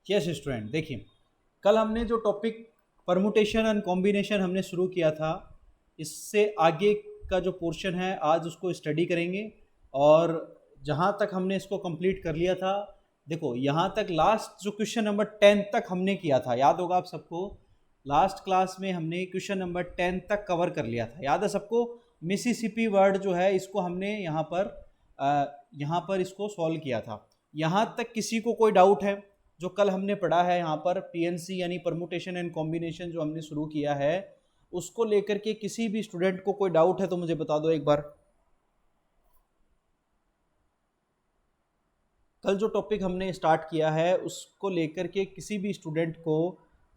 Yes student, देखिए कल हमने जो टॉपिक परमुटेशन एंड कॉम्बिनेशन हमने शुरू किया था, इससे आगे का जो पोर्शन है आज उसको स्टडी करेंगे। और जहाँ तक हमने इसको कंप्लीट कर लिया था, देखो यहाँ तक लास्ट जो क्वेश्चन नंबर 10 तक हमने किया था, याद होगा आप सबको। लास्ट क्लास में हमने क्वेश्चन नंबर 10 तक कवर कर लिया था, याद है सबको। मिसिसिपी वर्ड जो है इसको हमने यहाँ पर इसको सॉल्व किया था। यहाँ तक किसी को कोई डाउट है? जो कल हमने पढ़ा है यहाँ पर पीएनसी यानी परमुटेशन एंड कॉम्बिनेशन जो हमने शुरू किया है, उसको लेकर के किसी भी स्टूडेंट को कोई डाउट है तो मुझे बता दो एक बार। कल जो टॉपिक हमने स्टार्ट किया है उसको लेकर के किसी भी स्टूडेंट को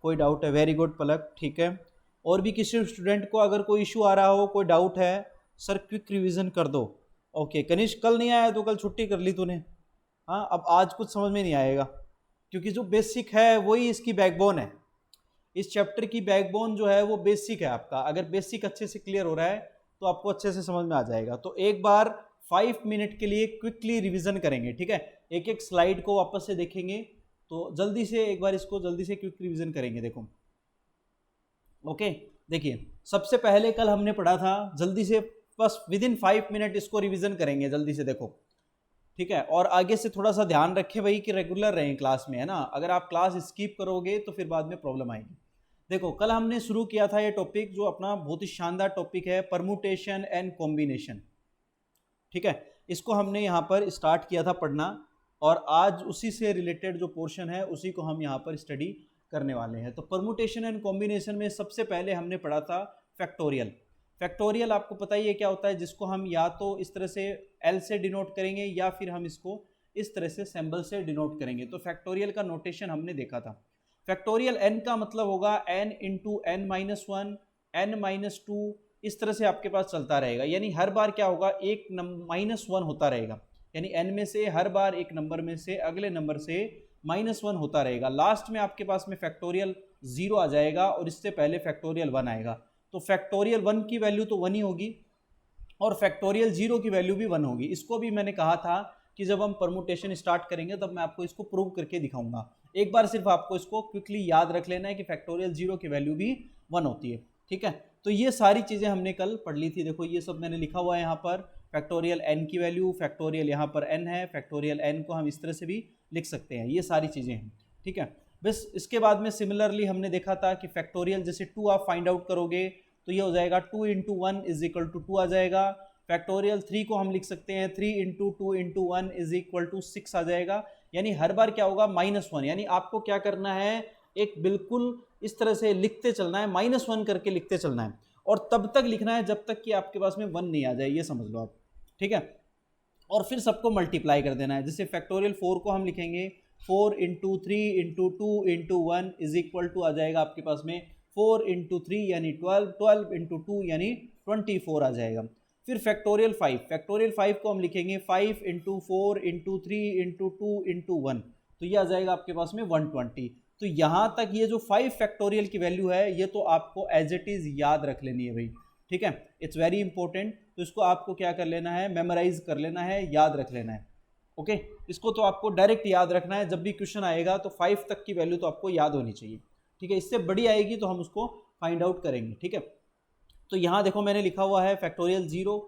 कोई डाउट है? वेरी गुड पलक, ठीक है। और भी किसी स्टूडेंट को अगर कोई इशू आ रहा हो, कोई डाउट है, सर क्विक रिवीजन कर दो। ओके कनिष्क, कल नहीं आया तो कल छुट्टी कर ली तूने। हाँ, अब आज कुछ समझ में नहीं आएगा, क्योंकि जो बेसिक है वही इसकी बैकबोन है। इस चैप्टर की बैकबोन जो है वो बेसिक है आपका। अगर बेसिक अच्छे से क्लियर हो रहा है तो आपको अच्छे से समझ में आ जाएगा। तो एक बार 5 मिनट के लिए क्विकली रिवीजन करेंगे, ठीक है। एक एक स्लाइड को वापस से देखेंगे, तो जल्दी से एक बार इसको जल्दी से क्विक रिवीजन करेंगे। देखो ओके, देखिए सबसे पहले कल हमने पढ़ा था, जल्दी से बस विद इन 5 मिनट इसको रिवीजन करेंगे जल्दी से, देखो ठीक है। और आगे से थोड़ा सा ध्यान रखें भाई कि रेगुलर रहें क्लास में, है ना। अगर आप क्लास स्किप करोगे तो फिर बाद में प्रॉब्लम आएगी। देखो कल हमने शुरू किया था ये टॉपिक, जो अपना बहुत ही शानदार टॉपिक है, परमुटेशन एंड कॉम्बिनेशन, ठीक है। इसको हमने यहाँ पर स्टार्ट किया था पढ़ना, और आज उसी से रिलेटेड जो पोर्शन है उसी को हम यहाँ पर स्टडी करने वाले हैं। तो परमुटेशन एंड कॉम्बिनेशन में सबसे पहले हमने पढ़ा था फैक्टोरियल। फैक्टोरियल आपको पता ही है क्या होता है, जिसको हम या तो इस तरह से एल से डिनोट करेंगे या फिर हम इसको इस तरह से सिंबल से डिनोट करेंगे। तो फैक्टोरियल का नोटेशन हमने देखा था। फैक्टोरियल एन का मतलब होगा N into N minus one, N minus two, इस तरह से आपके पास चलता रहेगा। यानी हर बार क्या होगा, एक माइनस वन होता रहेगा। यानी एन में से हर बार एक नंबर में से अगले नंबर से माइनस वन होता रहेगा। लास्ट में आपके पास में फैक्टोरियल 0 आ जाएगा और इससे पहले फैक्टोरियल 1 आएगा। तो फैक्टोरियल 1 की वैल्यू तो 1 ही होगी और फैक्टोरियल 0 की वैल्यू भी 1 होगी। इसको भी मैंने कहा था कि जब हम परमुटेशन स्टार्ट करेंगे तब मैं आपको इसको प्रूव करके दिखाऊंगा। एक बार सिर्फ आपको इसको क्विकली याद रख लेना है कि फैक्टोरियल 0 की वैल्यू भी 1 होती है, ठीक है। तो ये सारी चीज़ें हमने कल पढ़ ली थी। देखो ये सब मैंने लिखा हुआ है यहाँ पर, फैक्टोरियल n की वैल्यू, फैक्टोरियल यहाँ पर n है, फैक्टोरियल n को हम इस तरह से भी लिख सकते हैं। ये सारी चीज़ें हैं, ठीक है। बस इसके बाद में सिमिलरली हमने देखा था कि फैक्टोरियल जैसे 2 आप फाइंड आउट करोगे तो ये हो जाएगा 2 इंटू 1 इज इक्वल टू 2 आ जाएगा। फैक्टोरियल 3 को हम लिख सकते हैं 3 into 2 into 1 is equal to 6 आ जाएगा। यानी हर बार क्या होगा, -1। यानी आपको क्या करना है, एक बिल्कुल इस तरह से लिखते चलना है, -1 करके लिखते चलना है, और तब तक लिखना है जब तक कि आपके पास में 1 नहीं आ जाए, ये समझ लो आप, ठीक है। और फिर सबको मल्टीप्लाई कर देना है। जैसे फैक्टोरियल 4 को हम लिखेंगे 4 into 3 into 2 into 1 is equal to आ जाएगा आपके पास में 4 इंटू 3 यानी 12, 12 इंटू 2 यानी 24 आ जाएगा। फिर फैक्टोरियल 5 को हम लिखेंगे 5 इंटू 4 इंटू 3 इंटू 2 इंटू 1, तो ये आ जाएगा आपके पास में 120। तो यहाँ तक ये जो 5 फैक्टोरियल की वैल्यू है ये तो आपको एज इट इज़ याद रख लेनी है भाई, ठीक है। It's very important. तो इसको आपको क्या कर लेना है, मेमोराइज कर लेना है, याद रख लेना है, ओके। इसको तो आपको डायरेक्ट याद रखना है, जब भी क्वेश्चन आएगा तो 5 तक की वैल्यू तो आपको याद होनी चाहिए, ठीक है। इससे बड़ी आएगी तो हम उसको फाइंड आउट करेंगे, ठीक है। तो यहाँ देखो मैंने लिखा हुआ है फैक्टोरियल 0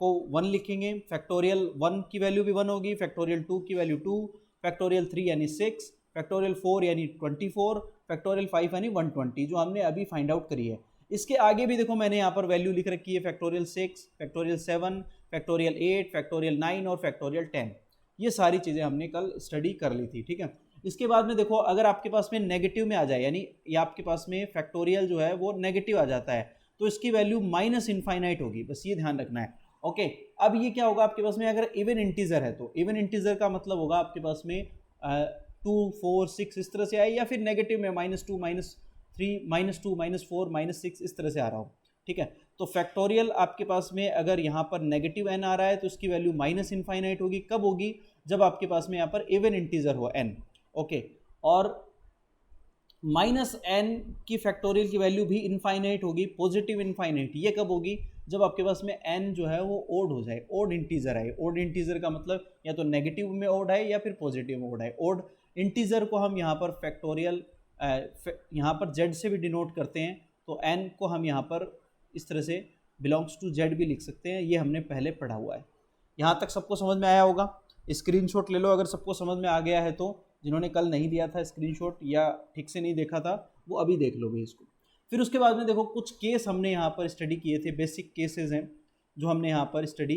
को 1 लिखेंगे, फैक्टोरियल 1 की वैल्यू भी 1 होगी, फैक्टोरियल 2 की वैल्यू 2, फैक्टोरियल 3 यानी 6, फैक्टोरियल 4 यानी 24, फैक्टोरियल 5 यानी 120, जो हमने अभी फाइंड आउट करी है। इसके आगे भी देखो मैंने यहाँ पर वैल्यू लिख रखी है, फैक्टोरियल 6, फैक्टोरियल 7, फैक्टोरियल 8, फैक्टोरियल 9 और फैक्टोरियल 10। ये सारी चीज़ें हमने कल स्टडी कर ली थी, ठीक है। इसके बाद में देखो अगर आपके पास में नेगेटिव में आ जाए, यानी ये आपके पास में फैक्टोरियल जो है वो नेगेटिव आ जाता है, तो इसकी वैल्यू माइनस इनफाइनाइट होगी, बस ये ध्यान रखना है, ओके। अब ये क्या होगा आपके पास में, अगर इवन इंटीजर है तो इवन इंटीजर का मतलब होगा आपके पास में 2, 4, 6 इस तरह से आए, या फिर नेगेटिव में -2, -3, -2, -4, -6 इस तरह से आ रहा हो, ठीक है। तो फैक्टोरियल आपके पास में अगर यहाँ पर नेगेटिव n आ रहा है तो इसकी वैल्यू माइनस इनफाइनाइट होगी। कब होगी, जब आपके पास में यहाँ पर इवन इंटीजर हो n, ओके। और -n की फैक्टोरियल की वैल्यू भी इनफाइनाइट होगी, पॉजिटिव इनफाइनाइट। ये कब होगी, जब आपके पास में n जो है वो ओड हो जाए, ओड इंटीजर है। ओड इंटीजर का मतलब या तो नेगेटिव में ओड है या फिर पॉजिटिव में ओड है। ओड इंटीजर को हम यहाँ पर फैक्टोरियल यहाँ पर z से भी डिनोट करते हैं, तो n को हम यहाँ पर इस तरह से बिलोंग्स टू z भी लिख सकते हैं। ये हमने पहले पढ़ा हुआ है। यहाँ तक सबको समझ में आया होगा? स्क्रीनशॉट ले लो अगर सबको समझ में आ गया है तो। जिन्होंने कल नहीं लिया था स्क्रीनशॉट या ठीक से नहीं देखा था वो अभी देख लो भाई इसको। फिर उसके बाद में देखो कुछ केस हमने यहाँ पर स्टडी किए थे, बेसिक केसेस हैं जो हमने यहाँ पर स्टडी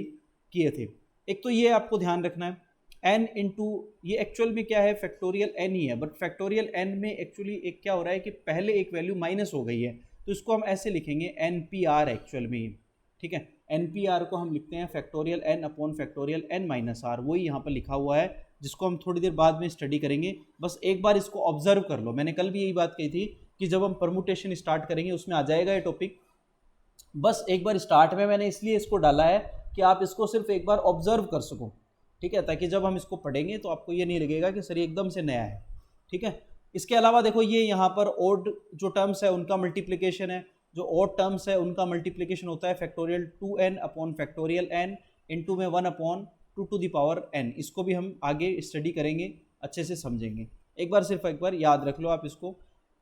किए थे। एक तो ये आपको ध्यान रखना है n इंटू, ये एक्चुअल में क्या है, फैक्टोरियल n ही है, बट फैक्टोरियल n में एक्चुअली एक क्या हो रहा है कि पहले एक वैल्यू माइनस हो गई है, तो इसको हम ऐसे लिखेंगे NPR एक्चुअल में, ठीक है। NPR को हम लिखते हैं factorial n upon factorial n minus R, वही यहाँ पर लिखा हुआ है जिसको हम थोड़ी देर बाद में स्टडी करेंगे। बस एक बार इसको ऑब्जर्व कर लो। मैंने कल भी यही बात कही थी कि जब हम परमुटेशन स्टार्ट करेंगे उसमें आ जाएगा ये टॉपिक। बस एक बार स्टार्ट में मैंने इसलिए इसको डाला है कि आप इसको सिर्फ एक बार ऑब्जर्व कर सको, ठीक है, ताकि जब हम इसको पढ़ेंगे तो आपको ये नहीं लगेगा कि सर ये एकदम से नया है, ठीक है। इसके अलावा देखो ये यहाँ पर ओड जो टर्म्स है उनका मल्टीप्लिकेशन है, जो ओड टर्म्स है उनका मल्टीप्लिकेशन होता है factorial 2n upon factorial n into में 1 upon 2 to the power n। इसको भी हम आगे स्टडी करेंगे, अच्छे से समझेंगे। एक बार सिर्फ एक बार याद रख लो आप इसको।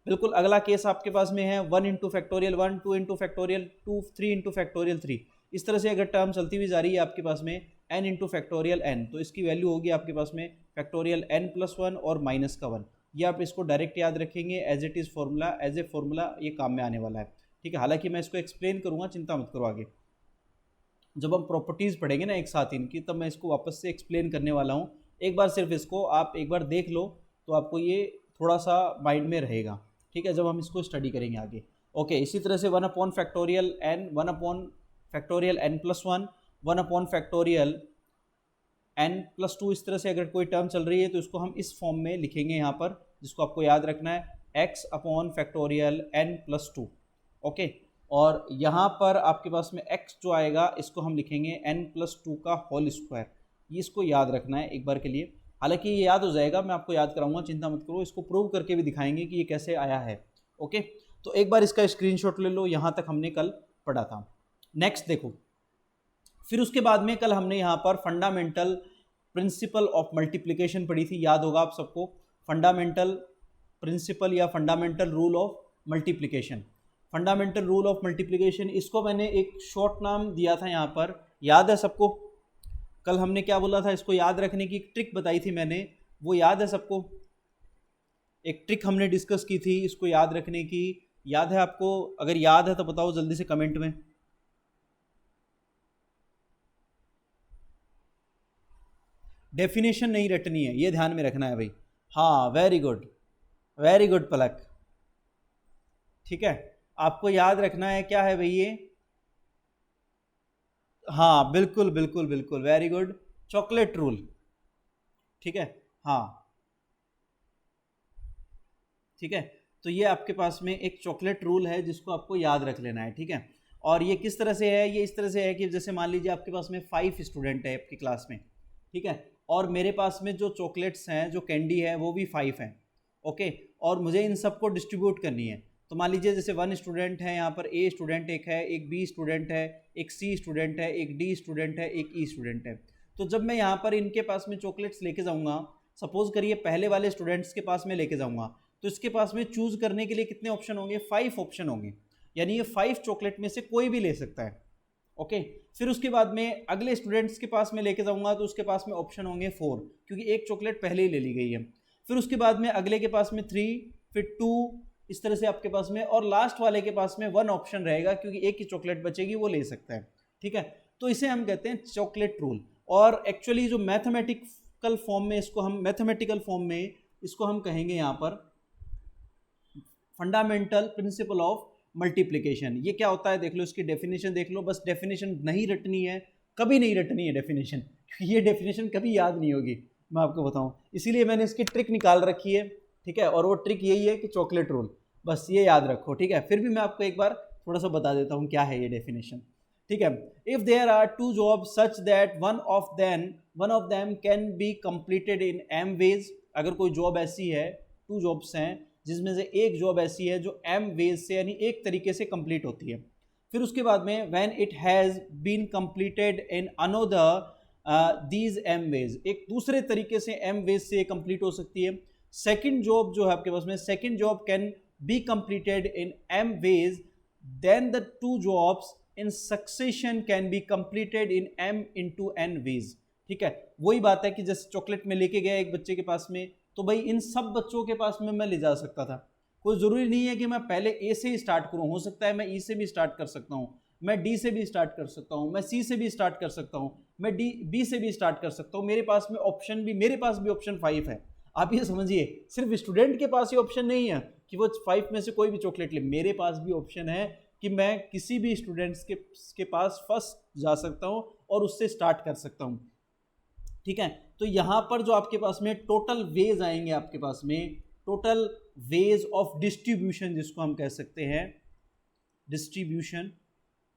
बिल्कुल अगला केस आपके पास में है 1 into factorial 1, 2 into factorial 2, 3 into factorial 3। इस तरह से अगर टर्म चलती हुई जा रही है आपके पास में n इंटू फैक्टोरियल n, तो इसकी वैल्यू होगी आपके पास में फैक्टोरियल n प्लस 1 और माइनस का 1। ये आप इसको डायरेक्ट याद रखेंगे as it is formula, as a formula ये काम में आने वाला है, ठीक है। हालांकि मैं इसको एक्सप्लेन करूँगा, चिंता मत करो आगे जब हम प्रॉपर्टीज़ पढ़ेंगे ना एक साथ इनकी, तब मैं इसको वापस से एक्सप्लेन करने वाला हूँ। एक बार सिर्फ इसको आप एक बार देख लो तो आपको ये थोड़ा सा माइंड में रहेगा, ठीक है, जब हम इसको स्टडी करेंगे आगे। ओके, इसी तरह से 1 upon factorial n, 1 upon factorial n plus 1, 1 upon factorial n plus 2, इस तरह से अगर कोई टर्म चल रही है तो इसको हम इस फॉर्म में लिखेंगे यहाँ पर, जिसको आपको याद रखना है x upon factorial n plus 2। Okay, और यहाँ पर आपके पास में x जो आएगा इसको हम लिखेंगे n प्लस 2 का होल स्क्वायर। ये इसको याद रखना है एक बार के लिए, हालांकि ये याद हो जाएगा, मैं आपको याद कराऊंगा, चिंता मत करो। इसको प्रूव करके भी दिखाएंगे कि ये कैसे आया है। ओके, तो एक बार इसका स्क्रीनशॉट ले लो, यहाँ तक हमने कल पढ़ा था। नेक्स्ट देखो, फिर उसके बाद में कल हमने यहाँ पर फंडामेंटल प्रिंसिपल ऑफ मल्टीप्लिकेशन पढ़ी थी, याद होगा आप सबको, फंडामेंटल प्रिंसिपल या fundamental rule of multiplication. Fundamental rule of multiplication, इसको मैंने एक शॉर्ट नाम दिया था यहाँ पर, याद है सबको? कल हमने क्या बोला था, इसको याद रखने की एक ट्रिक बताई थी मैंने, वो याद है सबको? एक ट्रिक हमने डिस्कस की थी इसको याद रखने की, याद है आपको? अगर याद है तो बताओ जल्दी से कमेंट में। डेफिनेशन नहीं रटनी है, ये ध्यान में रखना है भाई। हाँ, वेरी गुड, वेरी गुड पलक, ठीक है, आपको याद रखना है क्या है भाई ये? हाँ बिल्कुल बिल्कुल बिल्कुल, वेरी गुड, चॉकलेट रूल, ठीक है, हाँ ठीक है। तो ये आपके पास में एक चॉकलेट रूल है जिसको आपको याद रख लेना है, ठीक है। और ये किस तरह से है? ये इस तरह से है कि जैसे मान लीजिए आपके पास में 5 स्टूडेंट है आपकी क्लास में, ठीक है, और मेरे पास में जो चॉकलेट्स हैं, जो कैंडी है, वो भी 5 हैं। ओके, और मुझे इन सबको डिस्ट्रीब्यूट करनी है। तो मान लीजिए जैसे 1 स्टूडेंट है, यहाँ पर A स्टूडेंट एक है, एक B स्टूडेंट है, एक C स्टूडेंट है, एक D स्टूडेंट है, एक E स्टूडेंट है। तो जब मैं यहाँ पर इनके पास में चॉकलेट्स लेके जाऊँगा, सपोज करिए पहले वाले स्टूडेंट्स के पास में लेके जाऊँगा, तो इसके पास में चूज़ करने के लिए कितने ऑप्शन होंगे? 5 ऑप्शन होंगे, यानी ये 5 चॉकलेट में से कोई भी ले सकता है। ओके, फिर उसके बाद में अगले स्टूडेंट्स के पास में लेके जाऊँगा तो उसके पास में ऑप्शन होंगे 4, क्योंकि एक चॉकलेट पहले ही ले ली गई है। फिर उसके बाद में अगले के पास में 3, फिर 2, इस तरह से आपके पास में, और लास्ट वाले के पास में 1 ऑप्शन रहेगा, क्योंकि एक ही चॉकलेट बचेगी, वो ले सकता है, ठीक है। तो इसे हम कहते हैं चॉकलेट रूल। और एक्चुअली जो मैथमेटिकल फॉर्म में इसको हम, मैथमेटिकल फॉर्म में इसको हम कहेंगे यहाँ पर फंडामेंटल प्रिंसिपल ऑफ मल्टीप्लिकेशन। ये क्या होता है देख लो, इसकी डेफिनेशन देख लो, बस डेफिनेशन नहीं रटनी है, कभी नहीं रटनी है डेफिनेशन, क्योंकि ये डेफिनेशन कभी याद नहीं होगी, मैं आपको बताऊँ, इसीलिए मैंने इसकी ट्रिक निकाल रखी है, ठीक है। और वो ट्रिक यही है कि चॉकलेट रूल, बस ये याद रखो, ठीक है। फिर भी मैं आपको एक बार थोड़ा सा बता देता हूँ क्या है ये डेफिनेशन, ठीक है। If there are 2 jobs such that one of them can be completed in m ways, अगर कोई जॉब ऐसी है, 2 जॉब्स हैं जिसमें से एक जॉब ऐसी है जो m वेज से, यानी एक तरीके से कंप्लीट होती है। फिर उसके बाद में when it has been completed in another these m ways, एक दूसरे तरीके से m वेज से कंप्लीट हो सकती है। सेकंड जॉब जो है आपके पास में, second job can be completed in m ways, then the two jobs in succession can be completed in m into n ways। ठीक है, वही बात है कि जैसे चॉकलेट में लेके गया एक बच्चे के पास में, तो भाई इन सब बच्चों के पास में मैं ले जा सकता था। कोई ज़रूरी नहीं है कि मैं पहले ए से ही स्टार्ट करूँ, हो सकता है मैं ई से भी स्टार्ट कर सकता हूँ, मैं डी से भी स्टार्ट कर सकता हूँ, मैं सी से भी स्टार्ट कर सकता हूँ, मैं बी से भी स्टार्ट कर सकता हूँ। मेरे पास में ऑप्शन भी, मेरे पास भी ऑप्शन 5 है। आप ये समझिए, सिर्फ स्टूडेंट के पास ही ऑप्शन नहीं है कि वो 5 में से कोई भी चॉकलेट ले, मेरे पास भी ऑप्शन है कि मैं किसी भी स्टूडेंट्स के पास फर्स्ट जा सकता हूँ और उससे स्टार्ट कर सकता हूँ। ठीक है, तो यहाँ पर जो आपके पास में टोटल वेज आएंगे, आपके पास में टोटल वेज ऑफ डिस्ट्रीब्यूशन जिसको हम कह सकते हैं, distribution,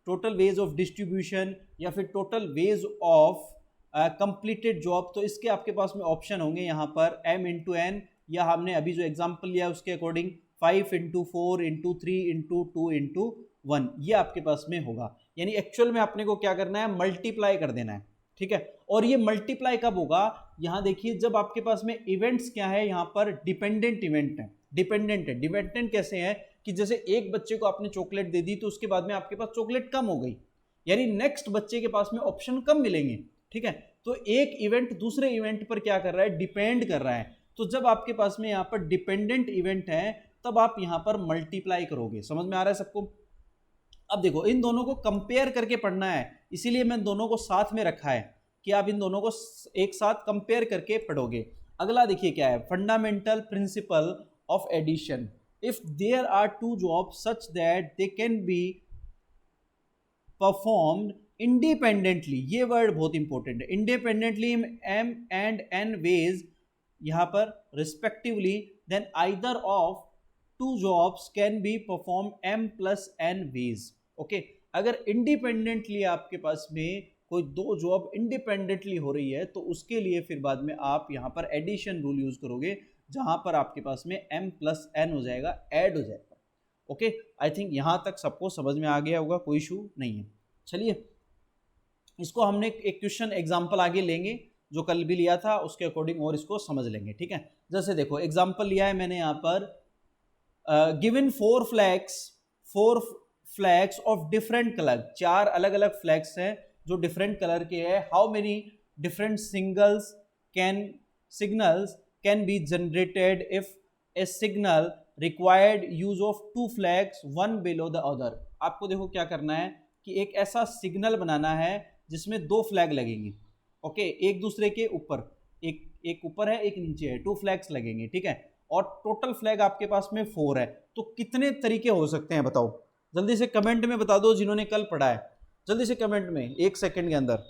total ways of distribution या फिर total ways of completed job, तो इसके आपके पास में ऑप्शन होंगे यहाँ पर m इंटू एन, या हमने अभी जो एग्जांपल लिया उसके according 5 into 4 into 3 into 2 into 1, ये आपके पास में होगा। यानी एक्चुअल में अपने को क्या करना है, मल्टीप्लाई कर देना है। ठीक है, और ये मल्टीप्लाई कब होगा, यहाँ देखिए जब आपके पास में इवेंट्स क्या है, यहाँ पर डिपेंडेंट इवेंट है, डिपेंडेंट है। डिपेंडेंट कैसे है कि जैसे एक बच्चे को आपने चॉकलेट दे दी तो उसके बाद में आपके पास चॉकलेट कम हो गई, यानी नेक्स्ट बच्चे के पास में ऑप्शन कम मिलेंगे। ठीक है, तो एक इवेंट दूसरे इवेंट पर क्या कर रहा है, डिपेंड कर रहा है। तो जब आपके पास में यहाँ पर डिपेंडेंट इवेंट है तब आप यहाँ पर मल्टीप्लाई करोगे। समझ में आ रहा है सबको? अब देखो, इन दोनों को कंपेयर करके पढ़ना है, इसीलिए मैं दोनों को साथ में रखा है कि आप इन दोनों को एक साथ कंपेयर करके पढ़ोगे। अगला देखिए क्या है, fundamental principle of addition. If there are two jobs such that they can be performed independently, ये वर्ड बहुत इंपॉर्टेंट है, independently m and n ways यहाँ पर respectively, then either of two jobs can be perform m plus n ways। Okay, अगर independently आपके पास में कोई दो जॉब इंडिपेंडेंटली हो रही है तो उसके लिए फिर बाद में आप यहाँ पर एडिशन रूल यूज करोगे, जहां पर आपके पास में m प्लस n हो जाएगा, ऐड हो जाएगा। ओके, आई थिंक यहाँ तक सबको समझ में आ गया होगा, कोई इशू नहीं है। चलिए, इसको हमने एक क्वेश्चन एग्जांपल आगे लेंगे जो कल भी लिया था, उसके अकॉर्डिंग और इसको समझ लेंगे। ठीक है, जैसे देखो एग्जांपल लिया है मैंने यहाँ पर, given 4 flags of different colour, 4 अलग अलग फ्लैग्स हैं जो डिफरेंट कलर के हैं। How many different signals can be generated if A signal required use of 2 flags one below the other. आपको देखो क्या करना है कि एक ऐसा सिग्नल बनाना है जिसमें 2 फ्लैग लगेंगी। ओके, एक दूसरे के ऊपर, एक ऊपर है एक नीचे है, 2 फ्लैग्स लगेंगे। ठीक है, और टोटल फ्लैग आपके पास में 4 है। तो कितने तरीके हो सकते हैं बताओ, जल्दी से कमेंट में बता दो जिन्होंने कल पढ़ा है, जल्दी से कमेंट में, 1 सेकंड के अंदर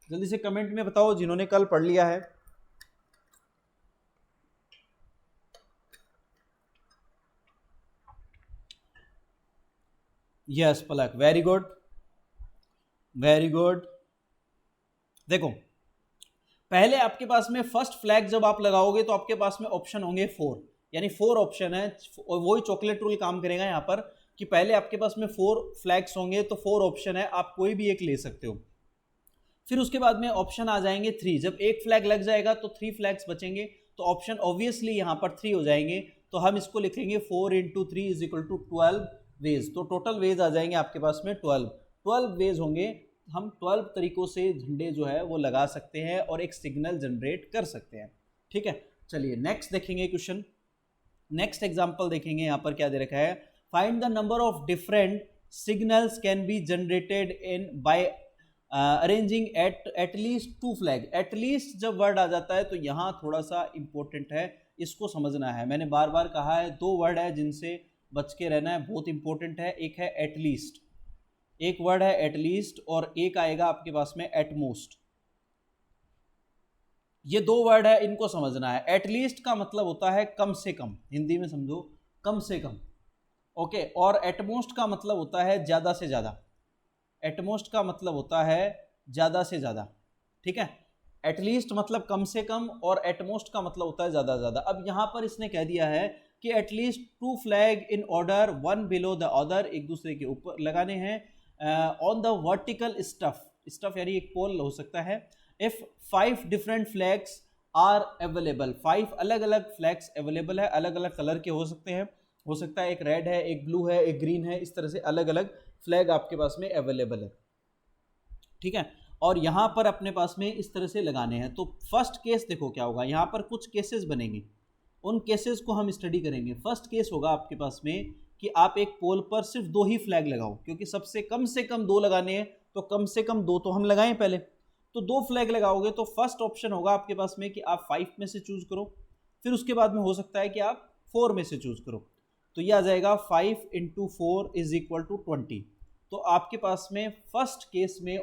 जल्दी से कमेंट में बताओ जिन्होंने कल पढ़ लिया है। यस पलक, वेरी गुड वेरी गुड। देखो, पहले आपके पास में फर्स्ट फ्लैग जब आप लगाओगे तो आपके पास में ऑप्शन होंगे 4, यानी 4 ऑप्शन है, और वही चॉकलेट रूल काम करेगा यहाँ पर कि पहले आपके पास में 4 फ्लैग्स होंगे तो 4 ऑप्शन है, आप कोई भी एक ले सकते हो। फिर उसके बाद में ऑप्शन आ जाएंगे 3, जब एक फ्लैग लग जाएगा तो 3 फ्लैग्स बचेंगे, तो ऑप्शन ऑब्वियसली यहाँ पर 3 हो जाएंगे। तो हम इसको लिख लेंगे 4 into 3 is equal to 12 ways. तो टोटल वेज आ जाएंगे आपके पास में 12 वेज होंगे। हम 12 तरीकों से झंडे जो है वो लगा सकते हैं और एक सिग्नल जनरेट कर सकते हैं। ठीक है, चलिए नेक्स्ट देखेंगे क्वेश्चन, नेक्स्ट एग्जांपल देखेंगे। यहाँ पर क्या दे रखा है, find the number of different signals can be generated in by arranging at least 2 flag. At least जब वर्ड आ जाता है तो यहाँ थोड़ा सा इंपॉर्टेंट है, इसको समझना है। मैंने बार बार कहा है 2 वर्ड है जिनसे बच के रहना है, बहुत इंपॉर्टेंट है। एक है एटलीस्ट, एक वर्ड है एटलीस्ट, और एक आएगा आपके पास में एटमोस्ट। ये 2 वर्ड है, इनको समझना है। एटलीस्ट का मतलब होता है कम से कम, हिंदी में समझो कम से कम। ओके, और एटमोस्ट का मतलब होता है ज़्यादा से ज़्यादा। एटमोस्ट का मतलब होता है ज़्यादा से ज़्यादा। ठीक है, एटलीस्ट मतलब कम से कम और एटमोस्ट का मतलब होता है ज़्यादा से ज़्यादा। अब यहाँ पर इसने कह दिया है कि at least 2 flag in order one below the other, एक दूसरे के ऊपर लगाने हैं ऑन द वर्टिकल स्टफ यानी एक पोल हो सकता है। If 5 different flags are available, 5 अलग अलग फ्लैग्स अवेलेबल है, अलग अलग कलर के हो सकते हैं, हो सकता है एक रेड है, एक ब्लू है, एक ग्रीन है, इस तरह से अलग अलग फ्लैग आपके पास में अवेलेबल है, ठीक है। और यहाँ पर अपने पास में इस तरह से लगाने हैं। तो फर्स्ट केस देखो क्या होगा, यहाँ पर कुछ केसेस बनेंगे, उन केसेस को हम स्टडी करेंगे। फर्स्ट केस होगा आपके पास में कि आप एक पोल पर सिर्फ 2 ही फ्लैग लगाओ, क्योंकि सबसे कम से कम 2 लगाने हैं, तो कम से कम 2 तो हम लगाएं पहले। तो 2 फ्लैग लगाओगे तो फर्स्ट ऑप्शन होगा आपके पास में कि आप 5 में से चूज करो, फिर उसके बाद में हो सकता है कि आप 4 में से चूज करो। तो यह आ जाएगा 5 × 4 = 20। तो आपके पास में फर्स्ट केस में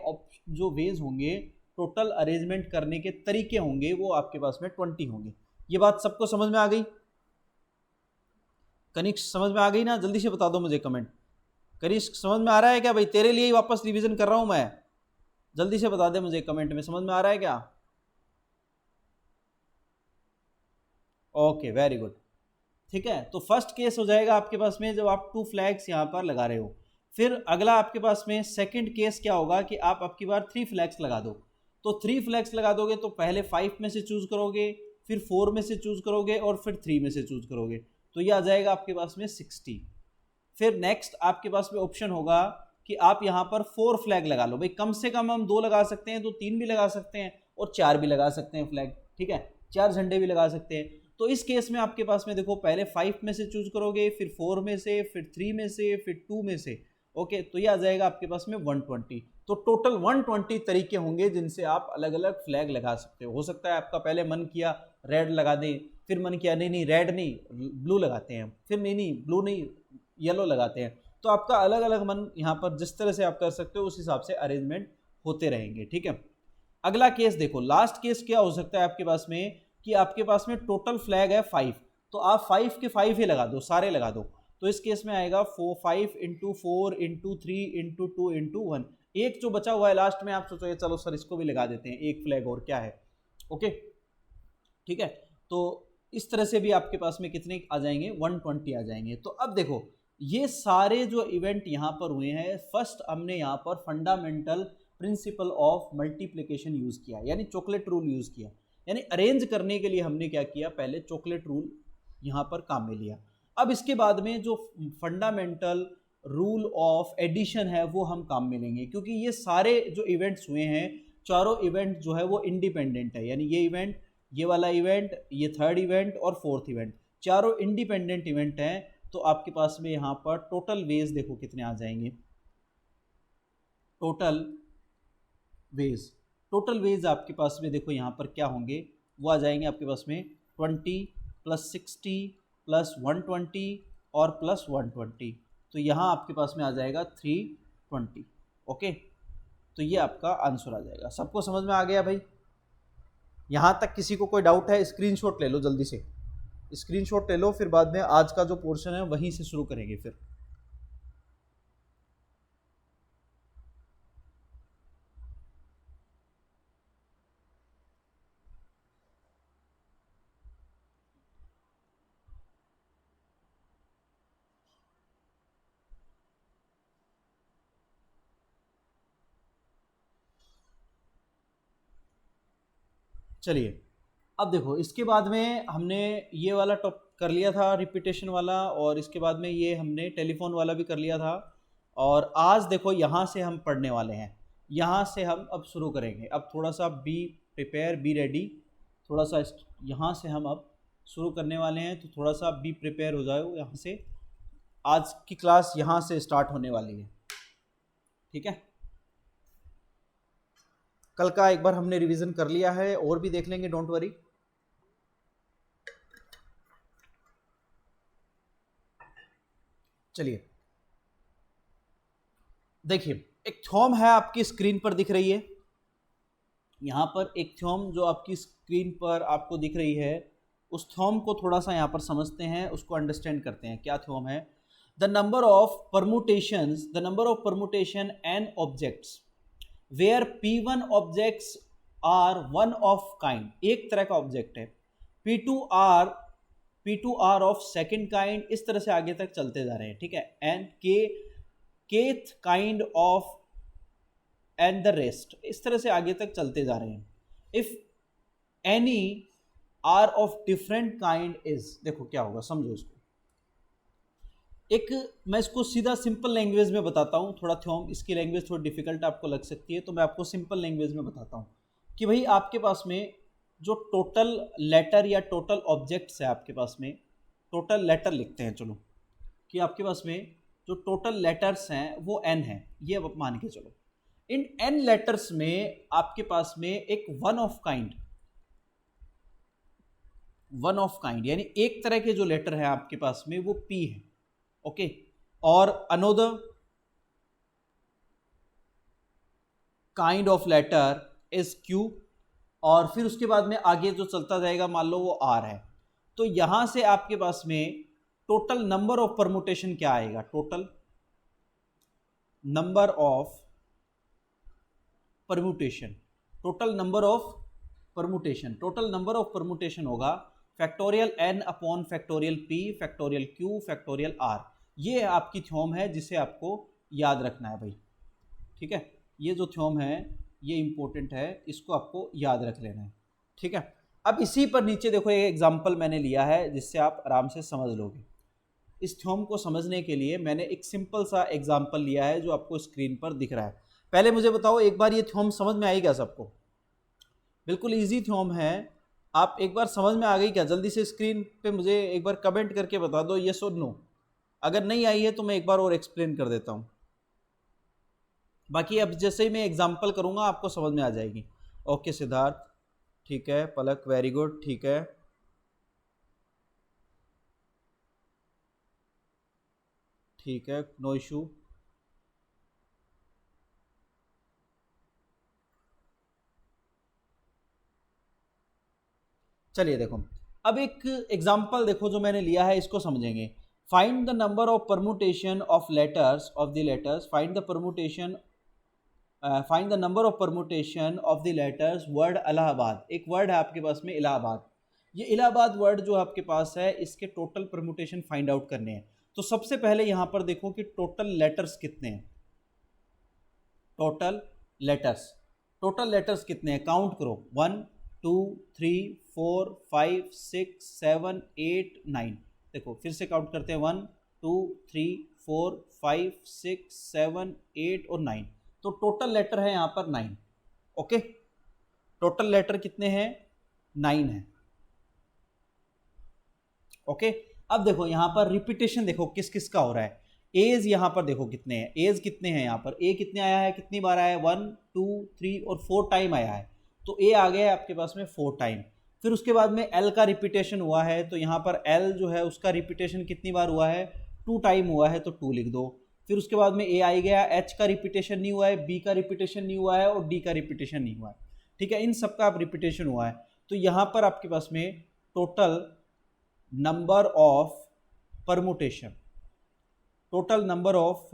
जो वेज होंगे, टोटल अरेंजमेंट करने के तरीके होंगे, वो आपके पास में 20 होंगे। ये बात सबको समझ में आ गई? कनिष्क समझ में आ गई ना? जल्दी से बता दो मुझे कमेंट। कनिष्क समझ में आ रहा है क्या भाई? तेरे लिए ही वापस रिवीजन कर रहा हूं मैं, जल्दी से बता दे मुझे कमेंट में, समझ में आ रहा है क्या? ओके, वेरी गुड, ठीक है। तो फर्स्ट केस हो जाएगा आपके पास में जब आप 2 फ्लैग्स यहाँ पर लगा रहे हो। फिर अगला आपके पास में सेकंड केस क्या होगा कि आप आपकी बार 3 फ्लैग्स लगा दो। तो 3 फ्लैग्स लगा दोगे तो पहले 5 में से चूज करोगे, फिर 4 में से चूज करोगे और फिर 3 में से चूज करोगे, तो ये आ जाएगा आपके पास में 60। फिर नेक्स्ट आपके पास में ऑप्शन होगा कि आप यहाँ पर 4 फ्लैग लगा लो। भाई कम से कम हम 2 लगा सकते हैं तो 3 भी लगा सकते हैं और 4 भी लगा सकते हैं फ्लैग, ठीक है, 4 झंडे भी लगा सकते हैं। तो इस केस में आपके पास में देखो, पहले 5 में से चूज करोगे, फिर 4 में से, फिर 3 में से, फिर 2 में से, ओके। तो ये आ जाएगा आपके पास में 120। तो टोटल 120 तरीके होंगे जिनसे आप अलग अलग फ्लैग लगा सकते हो सकता है आपका पहले मन किया रेड लगा दें, फिर मन किया नहीं नहीं रेड नहीं ब्लू लगाते हैं, फिर नहीं नहीं ब्लू नहीं येलो लगाते हैं। तो आपका अलग अलग मन यहाँ पर जिस तरह से आप कर सकते हो उस हिसाब से अरेंजमेंट होते रहेंगे, ठीक है। अगला केस देखो, लास्ट केस क्या हो सकता है आपके पास में कि आपके पास में टोटल फ्लैग है 5, तो आप 5 के 5 ही लगा दो, सारे लगा दो। तो इस केस में आएगा 5 × 4 × 3 × 2 × 1। एक जो बचा हुआ है लास्ट में, आप सोचोगे चलो सर इसको भी लगा देते हैं, एक फ्लैग और क्या है, ओके, ठीक है। तो इस तरह से भी आपके पास में कितने आ जाएंगे, 120 आ जाएंगे। तो अब देखो ये सारे जो इवेंट यहाँ पर हुए हैं, फर्स्ट हमने यहाँ पर fundamental principle of multiplication use किया, यानी चॉकलेट रूल यूज किया। यानी अरेंज करने के लिए हमने क्या किया, पहले चॉकलेट रूल यहाँ पर काम में लिया। अब इसके बाद में जो फंडामेंटल रूल ऑफ एडिशन है वो हम काम में लेंगे, क्योंकि ये सारे जो इवेंट्स हुए हैं, चारों इवेंट जो है वो इंडिपेंडेंट है। यानी ये इवेंट, ये वाला इवेंट, ये थर्ड इवेंट और फोर्थ इवेंट, चारों इंडिपेंडेंट इवेंट हैं। तो आपके पास में यहाँ पर टोटल वेज देखो कितने आ जाएंगे, टोटल वेज आपके पास में देखो यहाँ पर क्या होंगे, वो आ जाएंगे आपके पास में 20 + 60 + 120 और +120। तो यहाँ आपके पास में आ जाएगा 320, ओके। तो ये आपका आंसर आ जाएगा। सबको समझ में आ गया भाई? यहाँ तक किसी को कोई डाउट है? स्क्रीनशॉट ले लो जल्दी से, स्क्रीनशॉट ले लो, फिर बाद में आज का जो पोर्शन है वहीं से शुरू करेंगे फिर। चलिए अब देखो, इसके बाद में हमने ये वाला टॉप कर लिया था रिपीटेशन वाला, और इसके बाद में ये हमने टेलीफोन वाला भी कर लिया था। और आज देखो यहाँ से हम पढ़ने वाले हैं, यहाँ से हम अब शुरू करेंगे। अब थोड़ा सा बी प्रिपेयर, बी रेडी, थोड़ा सा यहाँ से हम अब शुरू करने वाले हैं, तो थोड़ा सा बी प्रिपेयर हो जाओ। यहाँ से आज की क्लास यहाँ से स्टार्ट होने वाली है, ठीक है। कल का एक बार हमने रिवीजन कर लिया है, और भी देख लेंगे, डोंट वरी। चलिए देखिए, एक थ्योम है आपकी स्क्रीन पर दिख रही है, यहाँ पर एक थ्योम जो आपकी स्क्रीन पर आपको दिख रही है, उस थ्योम को थोड़ा सा यहाँ पर समझते हैं, उसको अंडरस्टैंड करते हैं। क्या थ्योम है? The number of permutation and objects where P1 objects are one of kind, एक तरह का ऑब्जेक्ट है, P2 are of second kind, इस तरह से आगे तक चलते जा रहे हैं, ठीक है। एंड केथ kind of and the rest, इस तरह से आगे तक चलते जा रहे हैं। If any are of different kind is, देखो क्या होगा, समझो इसको। एक मैं इसको सीधा सिंपल लैंग्वेज में बताता हूँ, थोड़ा थ्योम इसकी लैंग्वेज थोड़ी डिफिकल्ट आपको लग सकती है, तो मैं आपको सिंपल लैंग्वेज में बताता हूँ कि भाई आपके पास में जो टोटल लेटर या टोटल ऑब्जेक्ट्स है, आपके पास में टोटल लेटर लिखते हैं, चलो कि आपके पास में जो टोटल लेटर्स हैं वो n है, ये अब मान के चलो। इन n लेटर्स में आपके पास में एक वन ऑफ काइंड यानी एक तरह के जो लेटर है आपके पास में वो p है, ओके। और another kind of letter is q, और फिर उसके बाद में आगे जो चलता जाएगा मान लो वो r है। तो यहां से आपके पास में टोटल नंबर ऑफ परमुटेशन क्या आएगा, total number of permutation, total number of permutation होगा factorial n upon factorial p factorial q factorial r। ये आपकी थ्योम है जिसे आपको याद रखना है भाई, ठीक है। ये जो थ्योम है ये इंपॉर्टेंट है, इसको आपको याद रख लेना है, ठीक है। अब इसी पर नीचे देखो एक एग्जांपल मैंने लिया है जिससे आप आराम से समझ लोगे। इस थ्योम को समझने के लिए मैंने एक सिंपल सा एग्जांपल लिया है जो आपको स्क्रीन पर दिख रहा है। पहले मुझे बताओ एक बार ये थ्योम समझ में आई क्या सबको? बिल्कुल इजी थ्योम है, आप एक बार समझ में आ गई क्या? जल्दी से स्क्रीन पे मुझे एक बार कमेंट करके बता दो यस और नो। अगर नहीं आई है तो मैं एक बार और एक्सप्लेन कर देता हूँ, बाकी अब जैसे ही मैं एग्जांपल करूँगा आपको समझ में आ जाएगी। ओके सिद्धार्थ, ठीक है। पलक, वेरी गुड, ठीक है। ठीक है, नो इशू। चलिए देखो, अब एक एग्जांपल देखो जो मैंने लिया है, इसको समझेंगे। Find the number of permutation of letters of the letters, find the number of permutation of the letters word Allahabad. एक वर्ड है आपके पास में इलाहाबाद, ये इलाहाबाद वर्ड जो आपके पास है इसके टोटल परमुटेशन फाइंड आउट करने हैं। तो सबसे पहले यहाँ पर देखो कि टोटल लेटर्स कितने हैं, टोटल लेटर्स कितने हैं, काउंट करो। 1 2 3 4 5 6 7 8 9। देखो फिर से काउंट करते हैं, 1 2 3 4 5 6 7 8 और 9। तो टोटल लेटर है यहाँ पर 9, ओके। टोटल लेटर कितने हैं, 9 है, ओके। अब देखो यहाँ पर रिपीटेशन देखो किस किस का हो रहा है। एज यहाँ पर देखो कितने हैं, एज कितने हैं यहाँ पर, ए कितने आया है, कितनी बार आया है, 1 2 3 और 4 टाइम आया है। तो ए आ गया है आपके पास में 4 टाइम। फिर उसके बाद में एल का रिपीटेशन हुआ है, तो यहाँ पर एल जो है उसका रिपीटेशन कितनी बार हुआ है, 2 टाइम हुआ है, तो 2 लिख दो। फिर उसके बाद में ए आई गया, एच का रिपीटेशन नहीं हुआ है, बी का रिपीटेशन नहीं हुआ है और डी का रिपीटेशन नहीं हुआ है, ठीक है। इन सब का रिपीटेशन हुआ है। तो यहाँ पर आपके पास में total number of permutation, total number of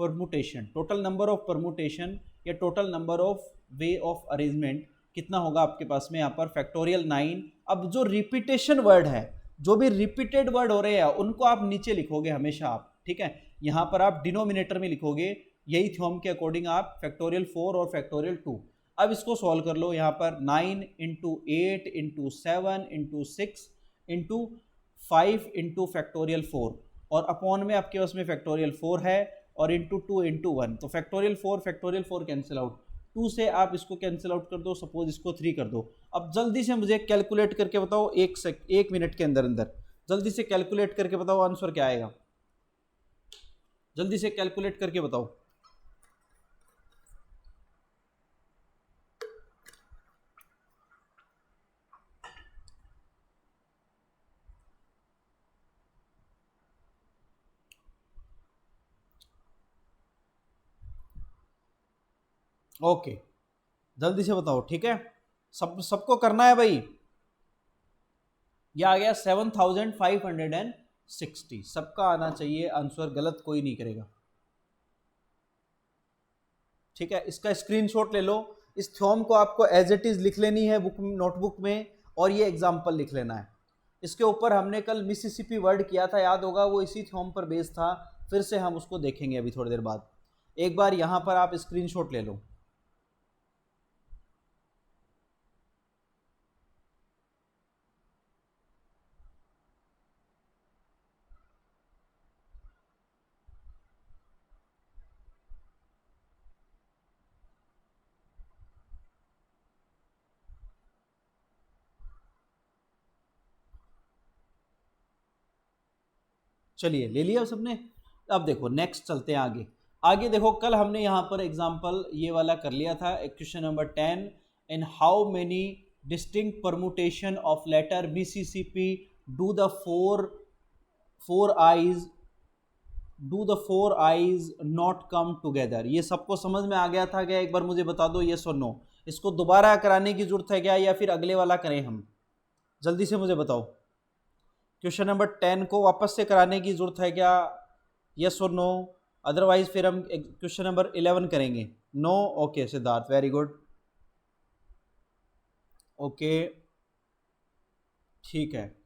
permutation या total number of way of arrangement कितना होगा आपके पास में यहाँ पर, फैक्टोरियल 9। अब जो रिपीटेशन वर्ड है, जो भी रिपीटेड वर्ड हो रहे हैं उनको आप नीचे लिखोगे हमेशा आप, ठीक है। यहाँ पर आप डिनोमिनेटर में लिखोगे, यही थ्योम के अकॉर्डिंग आप फैक्टोरियल 4 और फैक्टोरियल 2। अब इसको सॉल्व कर लो, यहाँ पर 9 into 8 into 7 into 6 into 5 into factorial 4 और अपॉन में आपके पास में फैक्टोरियल 4 है और इंटू 2 इंटू 1। तो फैक्टोरियल 4 कैंसिल आउट, 2 से आप इसको कैंसिल आउट कर दो, सपोज इसको 3 कर दो। अब जल्दी से मुझे कैलकुलेट करके बताओ, एक मिनट के अंदर अंदर जल्दी से कैलकुलेट करके बताओ आंसर क्या आएगा, जल्दी से कैलकुलेट करके बताओ। ओके, जल्दी से बताओ, ठीक है। सबको करना है भाई। ये आ गया 7560, सबका आना चाहिए आंसर, गलत कोई नहीं करेगा, ठीक है। इसका स्क्रीनशॉट ले लो, इस थ्योम को आपको एज इट इज लिख लेनी है बुक नोटबुक में, और ये एग्जाम्पल लिख लेना है। इसके ऊपर हमने कल मिसिसिपी वर्ड किया था, याद होगा, वो इसी थ्योम पर बेस्ड था। फिर से हम उसको देखेंगे अभी थोड़ी देर बाद। एक बार यहां पर आप स्क्रीनशॉट ले लो। चलिए ले लिया सबने। अब देखो नेक्स्ट चलते हैं आगे। आगे देखो कल हमने यहाँ पर एग्जाम्पल ये वाला कर लिया था, question number 10, in how many distinct permutation of letter BCCP do the four I's not come together. ये सबको समझ में आ गया था क्या? एक बार मुझे बता दो येस और नो। इसको दोबारा कराने की जरूरत है क्या, या फिर अगले वाला करें हम? जल्दी से मुझे बताओ, क्वेश्चन नंबर 10 को वापस से कराने की जरूरत है क्या, यस और नो? अदरवाइज फिर हम क्वेश्चन नंबर 11 करेंगे। No, okay Siddharth, very good, okay ठीक है।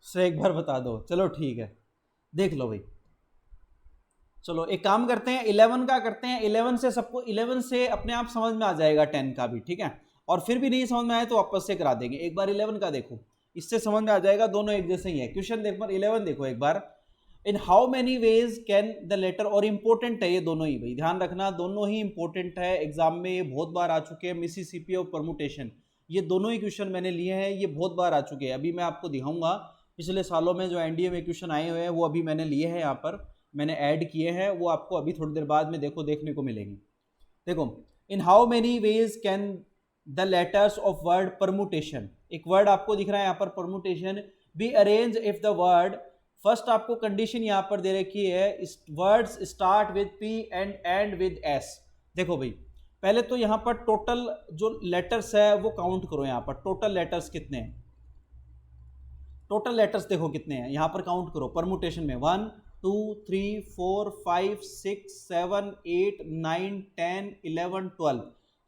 सर एक बार बता दो, चलो ठीक है, देख लो भाई। चलो एक काम करते हैं, 11 का करते हैं। 11 से सबको 11 से अपने आप समझ में आ जाएगा 10 का भी, ठीक है। और फिर भी नहीं समझ में आए तो वापस से करा देंगे। एक बार 11 का देखो, इससे समझ में आ जाएगा, दोनों एक जैसे ही है। क्वेश्चन देखो 11 देखो एक बार, in how many ways can the letter, और इंपॉर्टेंट है ये दोनों ही भाई, ध्यान रखना दोनों ही इंपॉर्टेंट है, एग्जाम में ये बहुत बार आ चुके हैं। मिसिसिपी और परमुटेशन, ये दोनों ही क्वेश्चन मैंने लिए हैं, ये बहुत बार आ चुके हैं। अभी मैं आपको दिखाऊंगा पिछले सालों में जो एनडीए में क्वेश्चन आए हुए हैं, वो अभी मैंने लिए हैं, यहाँ पर मैंने ऐड किए हैं, वो आपको अभी थोड़ी देर बाद में देखो देखने को मिलेंगे। देखो, इन how many ways can the letters of word permutation, एक वर्ड आपको दिख रहा है यहाँ पर permutation, be arrange if the word, first आपको कंडीशन यहाँ पर दे रखी है, words start with P and and with S. देखो भाई, पहले तो यहाँ पर टोटल जो लेटर्स है वो काउंट करो। यहाँ पर टोटल लेटर्स कितने हैं, टोटल लेटर्स देखो कितने हैं, यहाँ पर काउंट करो परमुटेशन में। 1 2 3 4 5 6 7 8 9 10 11 12,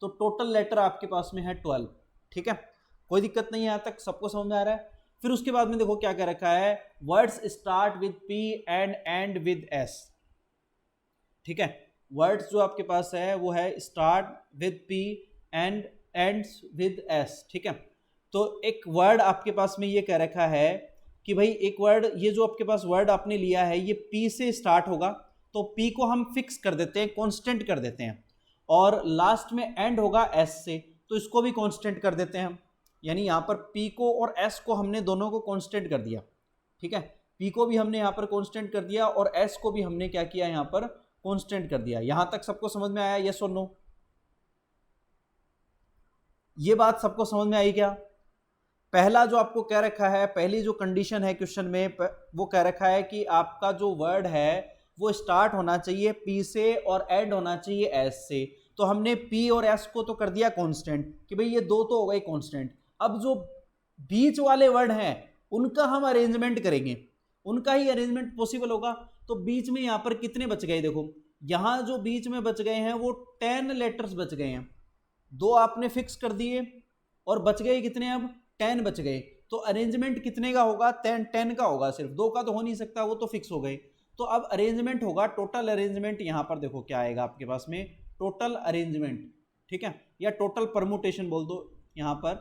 तो टोटल लेटर आपके पास में है 12, ठीक है। कोई दिक्कत नहीं है, यहाँ तक सबको समझ में आ रहा है। फिर उसके बाद में देखो क्या कह रखा है, words start with P and and with S, ठीक है। वर्ड्स जो आपके पास है वो है start with P and ends with S, ठीक है। तो एक वर्ड आपके पास में ये कह रखा है कि भाई एक वर्ड, ये जो आपके पास वर्ड आपने लिया है ये पी से स्टार्ट होगा, तो पी को हम फिक्स कर देते हैं, कांस्टेंट कर देते हैं, और लास्ट में एंड होगा एस से, तो इसको भी कांस्टेंट कर देते हैं हम। यानी यहाँ पर पी को और एस को हमने दोनों को कांस्टेंट कर दिया, ठीक है। पी को भी हमने यहाँ पर कांस्टेंट कर दिया और एस को भी हमने क्या किया, यहाँ पर कांस्टेंट कर दिया। यहां तक सबको समझ में आया, यस और नो? ये बात सबको समझ में आई क्या? पहला जो आपको कह रखा है, पहली जो कंडीशन है क्वेश्चन में, वो कह रखा है कि आपका जो वर्ड है वो स्टार्ट होना चाहिए पी से और एंड होना चाहिए एस से। तो हमने पी और एस को तो कर दिया कांस्टेंट कि भाई ये दो तो हो गए कांस्टेंट। अब जो बीच वाले वर्ड हैं उनका हम अरेंजमेंट करेंगे, उनका ही अरेंजमेंट पॉसिबल होगा। तो बीच में यहाँ पर कितने बच गए, देखो यहाँ जो बीच में बच गए हैं वो 10 लेटर्स बच गए हैं। दो आपने फिक्स कर दिए और बच गए कितने, अब 10 बच गए। तो अरेंजमेंट कितने का होगा, 10 का होगा, सिर्फ दो का तो हो नहीं सकता, वो तो फिक्स हो गए। तो अब अरेंजमेंट होगा, टोटल अरेंजमेंट यहाँ पर देखो क्या आएगा आपके पास में, टोटल अरेंजमेंट, ठीक है, या टोटल परमुटेशन बोल दो यहाँ पर,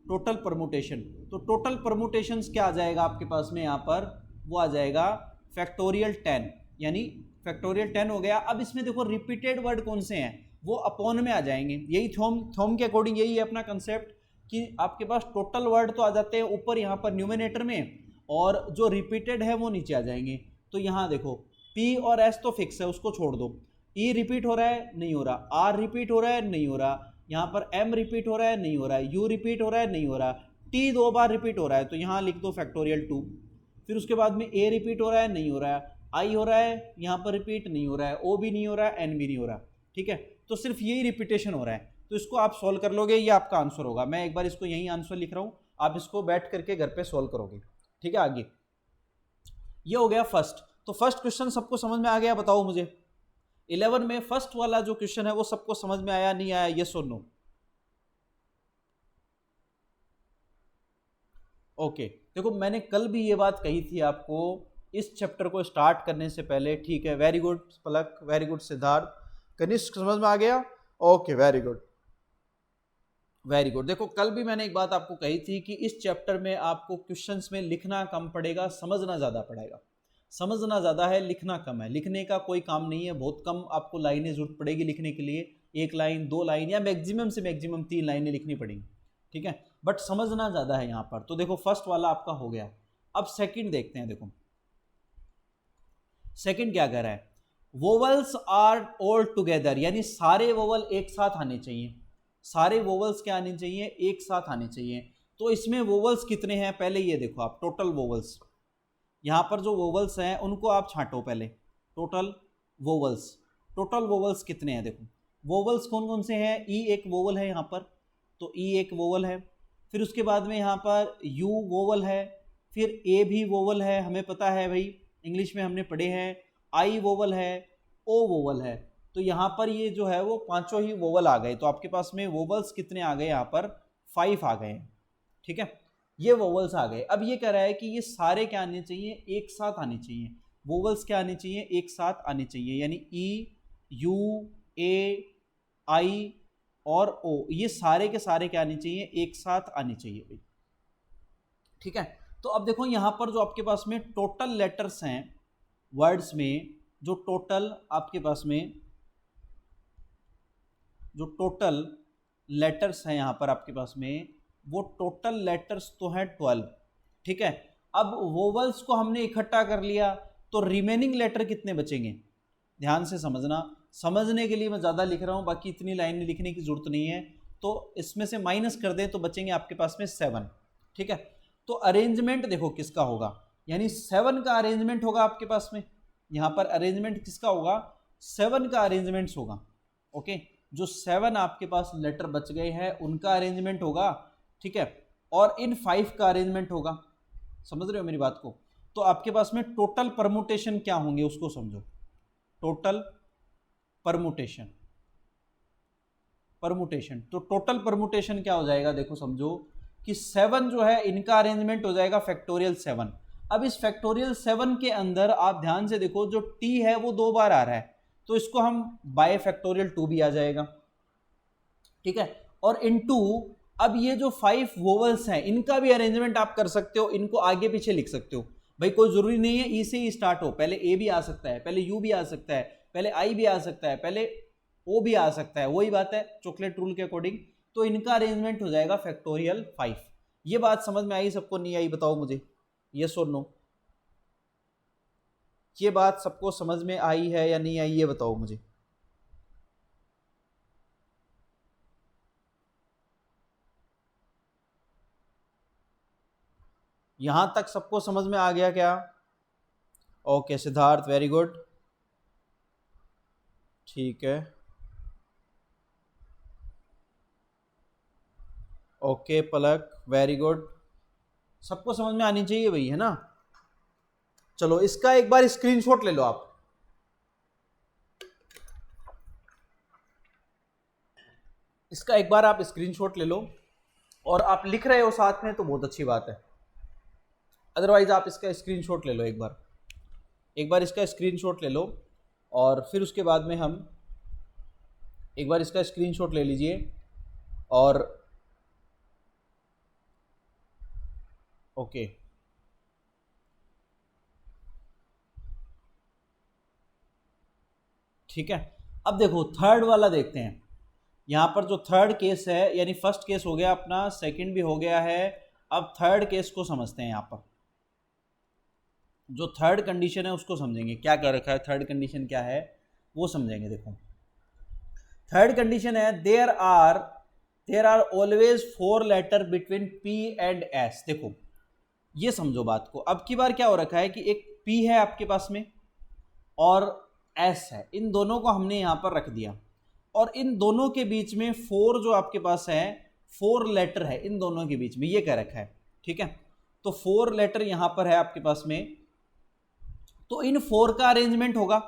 टोटल परमुटेशन। तो टोटल परमुटेशंस क्या आ जाएगा आपके पास में यहाँ पर, वो आ जाएगा फैक्टोरियल 10, यानी फैक्टोरियल 10 हो गया। अब इसमें देखो रिपीटेड वर्ड कौन से हैं, वो अपॉन में आ जाएंगे। यही थ्योम के अकॉर्डिंग यही है अपना कंसेप्ट कि आपके पास टोटल वर्ड तो आ जाते हैं ऊपर यहाँ पर न्यूमिनेटर में, और जो रिपीटेड है वो नीचे आ जाएंगे। तो यहाँ देखो P और S तो फिक्स है, उसको छोड़ दो। E रिपीट हो रहा है, नहीं हो रहा। R रिपीट हो रहा है, नहीं हो रहा। यहाँ पर M रिपीट हो रहा है, नहीं हो रहा। U रिपीट हो रहा है, नहीं हो रहा। T 2 बार रिपीट हो रहा है, तो यहाँ लिख दो फैक्टोरियल 2। फिर उसके बाद में A रिपीट हो रहा है, नहीं हो रहा है। I हो रहा है, यहाँ पर रिपीट नहीं हो रहा है। O भी नहीं हो रहा है, N भी नहीं हो रहा, ठीक है। तो सिर्फ यही रिपीटेशन हो रहा है। तो इसको आप सॉल्व कर लोगे, ये आपका आंसर होगा। मैं एक बार इसको यही आंसर लिख रहा हूँ, आप इसको बैठ करके घर पे सॉल्व करोगे, ठीक है। आगे ये हो गया फर्स्ट। तो फर्स्ट क्वेश्चन सबको समझ में आ गया, बताओ मुझे 11 में फर्स्ट वाला जो क्वेश्चन है वो सबको समझ में आया, नहीं आया, यस और नो? ओके, देखो मैंने कल भी ये बात कही थी आपको इस चैप्टर को स्टार्ट करने से पहले, ठीक है। वेरी गुड पलक, वेरी गुड सिद्धार्थ। कनिष्क समझ में आ गया? Okay very good. Very good. देखो कल भी मैंने एक बात आपको कही थी कि इस चैप्टर में आपको क्वेश्चंस में लिखना कम पड़ेगा, समझना ज़्यादा पड़ेगा। समझना ज़्यादा है, लिखना कम है। लिखने का कोई काम नहीं है, बहुत कम आपको लाइनें जरूरत पड़ेगी लिखने के लिए, 1 लाइन 2 लाइन या मैक्सिमम से मैक्सिमम 3 लाइनें लिखनी पड़ेंगी, ठीक है। बट समझना ज़्यादा है यहाँ पर। तो देखो फर्स्ट वाला आपका हो गया। अब सेकंड देखते हैं। देखो सेकंड क्या कह रहा है, वोवल्स आर ऑल टुगेदर, यानी सारे वोवल एक साथ आने चाहिए। सारे वोवल्स क्या आने चाहिए, एक साथ आने चाहिए। तो इसमें वोवल्स कितने हैं, पहले ये देखो आप, टोटल वोवल्स, यहाँ पर जो वोवल्स हैं उनको आप छांटो पहले। टोटल वोवल्स, टोटल वोवल्स कितने हैं, देखो वोवल्स कौन कौन से हैं। ई एक वोवल है यहाँ पर, तो ई एक वोवल है। फिर उसके बाद में यहाँ पर यू वोवल है, फिर ए भी वोवल है, हमें पता है भाई, इंग्लिश में हमने पढ़े हैं। आई वोवल है, ओ वोवल है। तो यहाँ पर ये जो है वो पांचों ही वोवल आ गए। तो आपके पास में वोवल्स कितने आ गए, यहाँ पर 5 आ गए हैं, ठीक है। ये वोवल्स आ गए। अब ये कह रहा है कि ये सारे क्या आने चाहिए, एक साथ आने चाहिए। वोवल्स क्या आने चाहिए, एक साथ आने चाहिए, यानी ई, यू, ए, आई और ओ, ये सारे के सारे क्या आने चाहिए, एक साथ आने चाहिए भाई, ठीक है। तो अब देखो यहाँ पर जो आपके पास में टोटल लेटर्स हैं वर्ड्स में, जो टोटल आपके पास में जो टोटल लेटर्स हैं यहाँ पर आपके पास में, वो टोटल लेटर्स तो हैं 12, ठीक है। अब वोवल्स को हमने इकट्ठा कर लिया, तो रिमेनिंग लेटर कितने बचेंगे, ध्यान से समझना। समझने के लिए मैं ज़्यादा लिख रहा हूँ, बाकी इतनी लाइनें लिखने की जरूरत नहीं है। तो इसमें से माइनस कर दें तो बचेंगे आपके पास में 7, ठीक है। तो अरेंजमेंट देखो किसका होगा, यानी 7 का अरेंजमेंट होगा आपके पास में। यहाँ पर अरेंजमेंट किसका होगा, 7 का अरेंजमेंट्स होगा, ओके। जो 7 आपके पास लेटर बच गए हैं उनका अरेंजमेंट होगा, ठीक है। और इन 5 का अरेंजमेंट होगा, समझ रहे हो मेरी बात को। तो आपके पास में टोटल परमुटेशन क्या होंगे उसको समझो। टोटल परमुटेशन, परमुटेशन, तो टोटल परमुटेशन क्या हो जाएगा, देखो समझो कि 7 जो है इनका अरेंजमेंट हो जाएगा फैक्टोरियल 7। अब इस फैक्टोरियल 7 के अंदर आप ध्यान से देखो, जो टी है वो 2 बार आ रहा है, तो इसको हम बाय फैक्टोरियल 2 भी आ जाएगा, ठीक है। और इनटू, अब ये जो 5 वोवल्स हैं इनका भी अरेंजमेंट आप कर सकते हो, इनको आगे पीछे लिख सकते हो भाई, कोई जरूरी नहीं है ई से ही स्टार्ट हो, पहले ए भी आ सकता है, पहले यू भी आ सकता है, पहले आई भी आ सकता है, पहले ओ भी आ सकता है, वही बात है चॉकलेट रूल के अकॉर्डिंग। तो इनका अरेंजमेंट हो जाएगा फैक्टोरियल 5। ये बात समझ में आई सबको, नहीं आई बताओ मुझे, यस और नो। ये बात सबको समझ में आई है या नहीं आई, ये बताओ मुझे। यहां तक सबको समझ में आ गया क्या? ओके सिद्धार्थ, वेरी गुड, ठीक है। ओके पलक, वेरी गुड, सबको समझ में आनी चाहिए भाई, है ना। चलो इसका एक बार स्क्रीनशॉट ले लो आप, इसका एक बार आप स्क्रीनशॉट ले लो, और आप लिख रहे हो साथ में तो बहुत अच्छी बात है, अदरवाइज आप इसका स्क्रीनशॉट ले लो एक बार इसका स्क्रीनशॉट ले लो, और फिर उसके बाद में हम एक बार इसका स्क्रीनशॉट ले लीजिए। और ओके ठीक है। अब देखो थर्ड वाला देखते हैं। यहाँ पर जो थर्ड केस है, यानी फर्स्ट केस हो गया अपना, सेकंड भी हो गया है, अब थर्ड केस को समझते हैं। यहाँ पर जो थर्ड कंडीशन है उसको समझेंगे, क्या कर रखा है, थर्ड कंडीशन क्या है वो समझेंगे। देखो थर्ड कंडीशन है, there are always 4 letter between P and S. देखो ये समझो बात को, अब की बार क्या हो रखा है कि एक पी है आपके पास में और एस है, इन दोनों को हमने यहाँ पर रख दिया, और इन दोनों के बीच में 4 जो आपके पास है, 4 लेटर है इन दोनों के बीच में, ये कह रखा है, ठीक है। तो 4 लेटर यहाँ पर है आपके पास में, तो इन 4 का अरेंजमेंट होगा,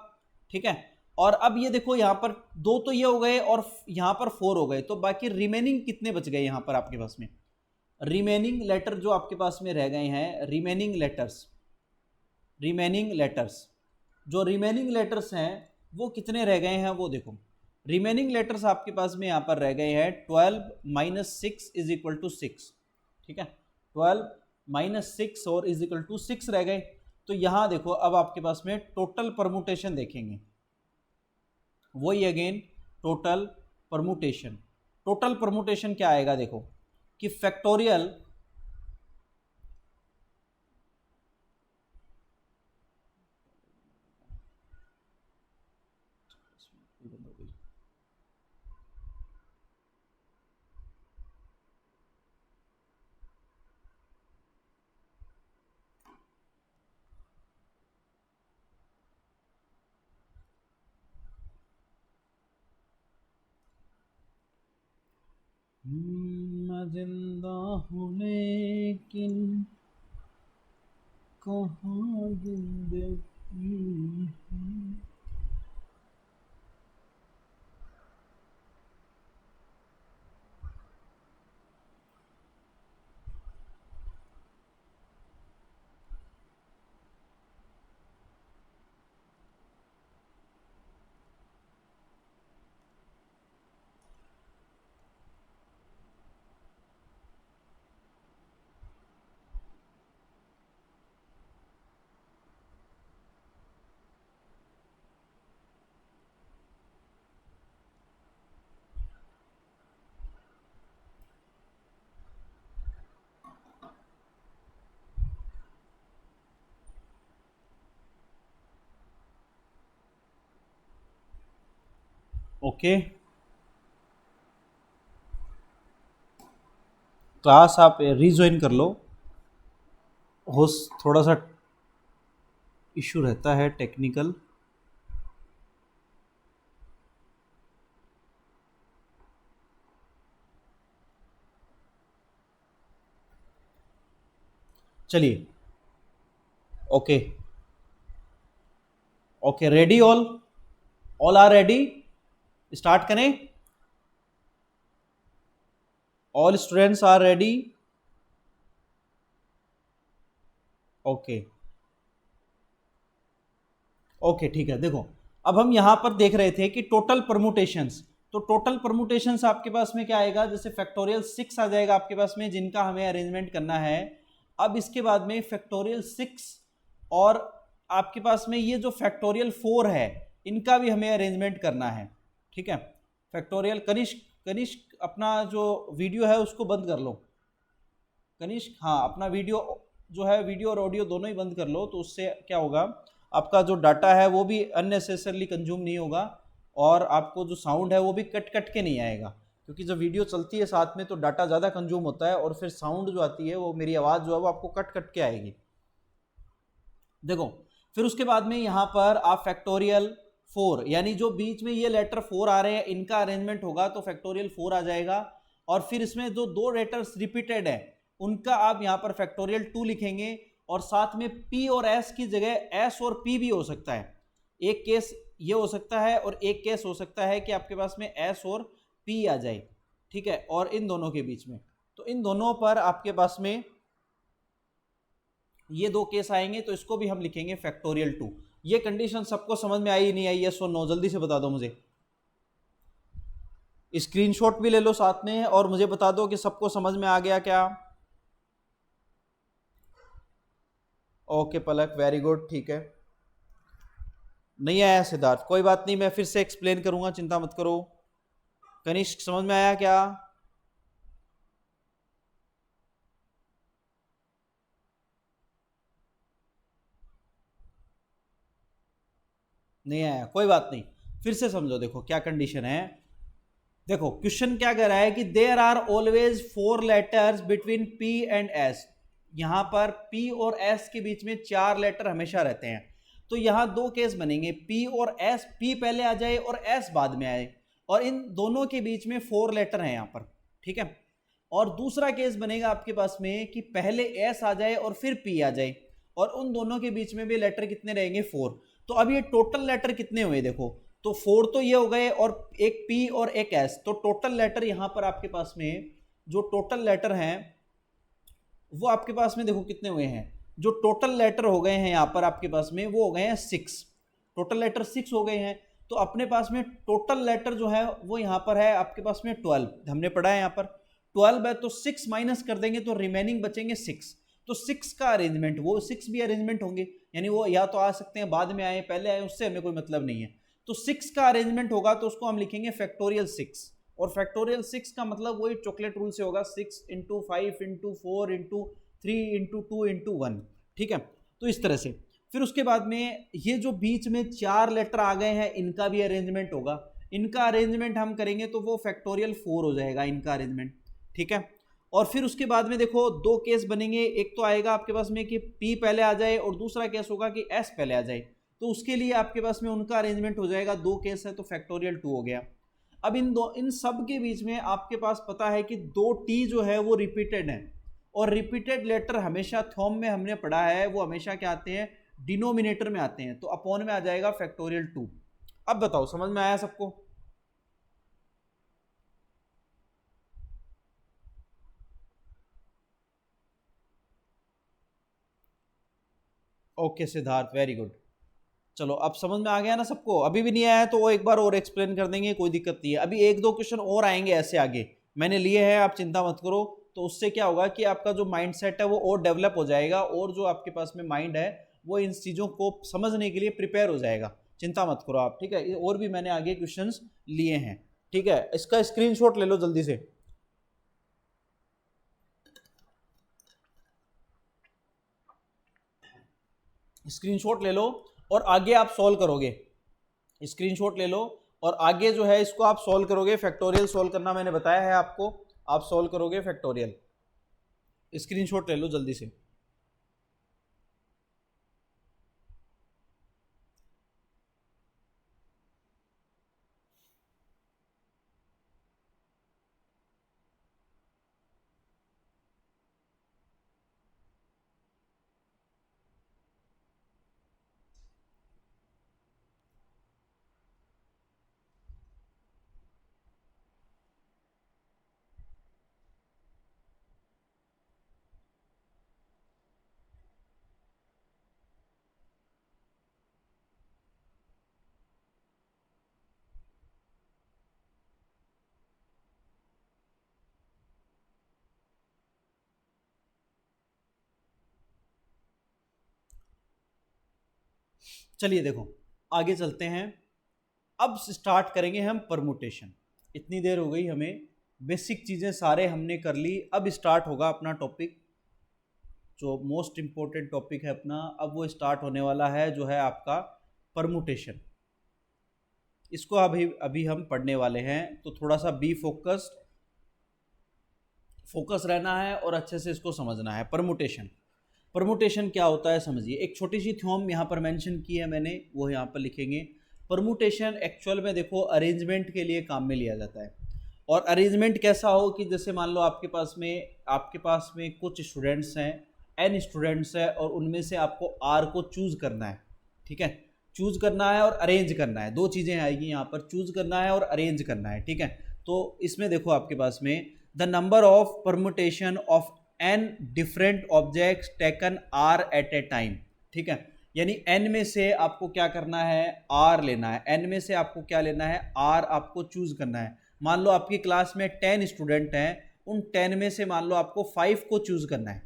ठीक है। और अब ये देखो यहाँ पर 2 तो ये हो गए और यहाँ पर 4 हो गए, तो बाकी रिमेनिंग कितने बच गए यहाँ पर आपके पास में, रिमेनिंग लेटर जो आपके पास में रह गए हैं, रिमेनिंग लेटर्स जो रिमेनिंग लेटर्स हैं वो कितने रह गए हैं वो देखो, रिमेनिंग लेटर्स आपके पास में यहाँ पर रह गए हैं 12 माइनस 6 इज इक्वल टू 6, ठीक है, 12 माइनस 6 और इज इक्वल टू 6 रह गए। तो यहाँ देखो अब आपके पास में टोटल परमुटेशन देखेंगे, वही again total permutation. Total permutation क्या आएगा देखो कि फैक्टोरियल मैं जिंदा हूँ लेकिन कहाँ जिंदगी है। ओके, क्लास आप रीज्वाइन कर लो, हो थोड़ा सा इशू रहता है टेक्निकल। चलिए okay okay, ready all are ready, start करें, all students are ready, okay okay ठीक है। देखो अब हम यहां पर देख रहे थे कि टोटल परमुटेशंस, तो टोटल परमुटेशंस आपके पास में क्या आएगा, जैसे फैक्टोरियल 6 आ जाएगा आपके पास में जिनका हमें अरेंजमेंट करना है। अब इसके बाद में फैक्टोरियल 6 और आपके पास में ये जो फैक्टोरियल 4 है इनका भी हमें अरेंजमेंट करना है, ठीक है। फैक्टोरियल कनिष्क कनिष्क अपना जो वीडियो है उसको बंद कर लो, कनिष्क हाँ अपना वीडियो जो है वीडियो और ऑडियो दोनों ही बंद कर लो, तो उससे क्या होगा आपका जो डाटा है वो भी अननेसेसरली कंज्यूम नहीं होगा और आपको जो साउंड है वो भी कट कट के नहीं आएगा, क्योंकि जब वीडियो चलती है साथ में तो डाटा ज़्यादा कंज्यूम होता है और फिर साउंड जो आती है वो मेरी आवाज़ जो है वो आपको कट कट के आएगी। देखो फिर उसके बाद में यहाँ पर आप फैक्टोरियल 4 यानी जो बीच में ये लेटर 4 आ रहे हैं इनका अरेंजमेंट होगा तो फैक्टोरियल 4 आ जाएगा, और फिर इसमें जो दो लेटर्स रिपीटेड है उनका आप यहाँ पर फैक्टोरियल 2 लिखेंगे, और साथ में P और S की जगह S और P भी हो सकता है। एक केस ये हो सकता है और एक केस हो सकता है कि आपके पास में S और P आ जाए, ठीक है, और इन दोनों के बीच में, तो इन दोनों पर आपके पास में ये दो केस आएंगे तो इसको भी हम लिखेंगे फैक्टोरियल 2। ये कंडीशन सबको समझ में आई नहीं आई, यस और नो, जल्दी से बता दो मुझे, स्क्रीनशॉट भी ले लो साथ में और मुझे बता दो कि सबको समझ में आ गया क्या। ओके पलक वेरी गुड, ठीक है, नहीं आया सिद्धार्थ कोई बात नहीं, मैं फिर से एक्सप्लेन करूंगा, चिंता मत करो। कनिष्क समझ में आया क्या? नहीं आया कोई बात नहीं, फिर से समझो। देखो क्या कंडीशन है, देखो क्वेश्चन क्या कह रहा है कि there are always 4 letters between P and S, यहां पर P और S के बीच में 4 लेटर हमेशा रहते हैं। तो यहां दो केस बनेंगे, P और S, P पहले आ जाए और S बाद में आए, और इन दोनों के बीच में 4 लेटर हैं यहां पर, ठीक है। और दूसरा केस बनेगा आपके पास में कि पहले S आ जाए और फिर P आ जाए, और उन दोनों के बीच में भी लेटर कितने रहेंगे 4। तो अब ये टोटल लेटर कितने हुए देखो, तो 4 तो ये हो गए और एक P और एक S, तो टोटल लेटर यहां पर आपके पास में जो टोटल लेटर हैं वो आपके पास में देखो कितने हुए हैं, जो टोटल लेटर हो गए हैं यहां पर आपके पास में वो हो गए हैं 6, टोटल लेटर 6 हो गए हैं। तो अपने पास में टोटल लेटर जो है वो यहाँ पर है आपके पास में 12, हमने पढ़ा है यहाँ पर 12 है, तो 6 माइनस कर देंगे तो रिमेनिंग बचेंगे 6। तो 6 का अरेंजमेंट, वो 6 भी अरेंजमेंट होंगे, यानी वो या तो आ सकते हैं बाद में आए पहले आए, उससे हमें कोई मतलब नहीं है। तो 6 का अरेंजमेंट होगा तो उसको हम लिखेंगे फैक्टोरियल 6, और फैक्टोरियल 6 का मतलब वही चॉकलेट रूल से होगा, 6 into 5 into 4 into 3 into 2 into 1, ठीक है। तो इस तरह से फिर उसके बाद में ये जो बीच में 4 लेटर आ गए हैं इनका भी अरेंजमेंट होगा, इनका अरेंजमेंट हम करेंगे तो वो फैक्टोरियल 4 हो जाएगा इनका अरेंजमेंट, ठीक है। और फिर उसके बाद में देखो दो केस बनेंगे, एक तो आएगा आपके पास में कि P पहले आ जाए और दूसरा केस होगा कि S पहले आ जाए, तो उसके लिए आपके पास में उनका अरेंजमेंट हो जाएगा, दो केस है तो फैक्टोरियल 2 हो गया। अब इन सब के बीच में आपके पास पता है कि दो T जो है वो रिपीटेड है, और रिपीटेड लेटर हमेशा थॉम में हमने पढ़ा है वो हमेशा क्या आते हैं, डिनोमिनेटर में आते हैं, तो अपॉन में आ जाएगा फैक्टोरियल 2। अब बताओ समझ में आया सबको? Okay Siddharth, very good. चलो अब समझ में आ गया ना सबको? अभी भी नहीं आया है तो वो एक बार और एक्सप्लेन कर देंगे, कोई दिक्कत नहीं है। अभी एक दो क्वेश्चन और आएंगे ऐसे आगे, मैंने लिए हैं, आप चिंता मत करो। तो उससे क्या होगा कि आपका जो माइंड सेट है वो और डेवलप हो जाएगा, और जो आपके पास में माइंड है वो इन चीज़ों को समझने के लिए प्रिपेयर हो जाएगा, चिंता मत करो आप, ठीक है। और भी मैंने आगे क्वेश्चन लिए हैं, ठीक है। इसका स्क्रीनशॉट ले लो जल्दी से, स्क्रीनशॉट ले लो और आगे आप सॉल्व करोगे। स्क्रीनशॉट ले लो और आगे जो है इसको आप सॉल्व करोगे, फैक्टोरियल सॉल्व करना मैंने बताया है आपको, आप सॉल्व करोगे फैक्टोरियल। स्क्रीनशॉट ले लो जल्दी से। चलिए देखो आगे चलते हैं, अब स्टार्ट करेंगे हम परमुटेशन। इतनी देर हो गई हमें, बेसिक चीज़ें सारे हमने कर ली, अब स्टार्ट होगा अपना टॉपिक, जो मोस्ट इम्पोर्टेंट टॉपिक है अपना, अब वो स्टार्ट होने वाला है जो है आपका परमुटेशन। इसको अभी अभी हम पढ़ने वाले हैं, तो थोड़ा सा बी फोकस रहना है और अच्छे से इसको समझना है। परमुटेशन, परमुटेशन क्या होता है समझिए। एक छोटी सी थ्योरम यहाँ पर मेंशन की है मैंने, वो यहाँ पर लिखेंगे। परमुटेशन एक्चुअल में देखो अरेंजमेंट के लिए काम में लिया जाता है, और अरेंजमेंट कैसा हो कि जैसे मान लो आपके पास में कुछ स्टूडेंट्स हैं, n स्टूडेंट्स हैं, और उनमें से आपको r को चूज़ करना है, ठीक है। चूज़ करना है और अरेंज करना है, दो चीज़ें आएगी यहाँ पर, चूज़ करना है और अरेंज करना है, ठीक है। तो इसमें देखो आपके पास में the number of permutation of n different objects taken r at a time, ठीक है। यानी n में से आपको क्या करना है, r लेना है, n में से आपको क्या लेना है, r आपको चूज करना है। मान लो आपकी क्लास में 10 स्टूडेंट हैं, उन 10 में से मान लो आपको 5 को चूज करना है,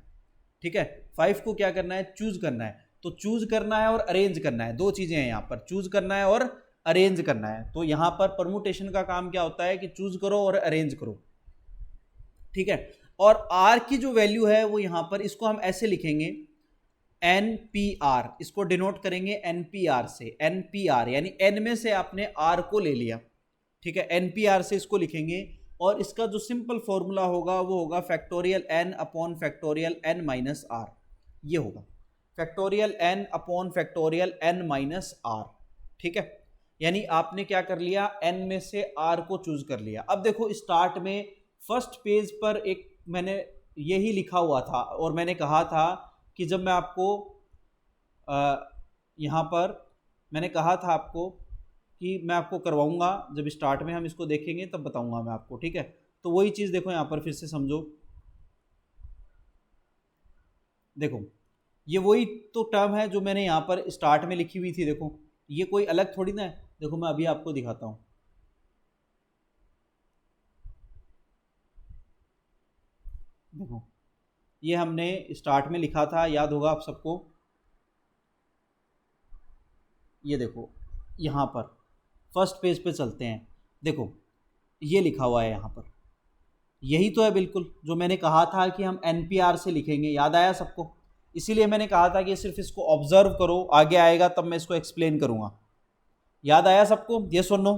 ठीक है। 5 को क्या करना है, चूज करना है। तो चूज करना है और अरेंज करना है, दो चीजें हैं यहाँ पर, चूज करना है और अरेंज करना है। तो यहाँ पर परमुटेशन का काम क्या होता है कि चूज करो और अरेंज करो, ठीक है। और r की जो वैल्यू है वो यहाँ पर, इसको हम ऐसे लिखेंगे NPR, इसको डिनोट करेंगे NPR से, NPR यानी n में से आपने r को ले लिया, ठीक है। NPR से इसको लिखेंगे, और इसका जो सिंपल फॉर्मूला होगा वो होगा factorial n upon factorial n minus r, ये होगा factorial n upon factorial n minus r, ठीक है। यानी आपने क्या कर लिया, n में से r को चूज कर लिया। अब देखो स्टार्ट में फर्स्ट पेज पर एक मैंने यही लिखा हुआ था, और मैंने कहा था कि जब मैं आपको यहाँ पर मैंने कहा था आपको कि मैं आपको करवाऊंगा, जब स्टार्ट में हम इसको देखेंगे तब बताऊंगा मैं आपको, ठीक है। तो वही चीज़ देखो यहाँ पर फिर से समझो, देखो ये वही तो टर्म है जो मैंने यहाँ पर स्टार्ट में लिखी हुई थी, देखो ये कोई अलग थोड़ी ना है, देखो मैं अभी आपको दिखाता हूँ। देखो ये हमने स्टार्ट में लिखा था, याद होगा आप सबको। ये देखो यहाँ पर फर्स्ट पेज पे चलते हैं, देखो ये लिखा हुआ है यहाँ पर, यही तो है बिल्कुल जो मैंने कहा था कि हम NPR से लिखेंगे, याद आया सबको। इसीलिए मैंने कहा था कि सिर्फ इसको ऑब्जर्व करो, आगे आएगा तब मैं इसको एक्सप्लेन करूँगा। याद आया सबको, ये सुनो,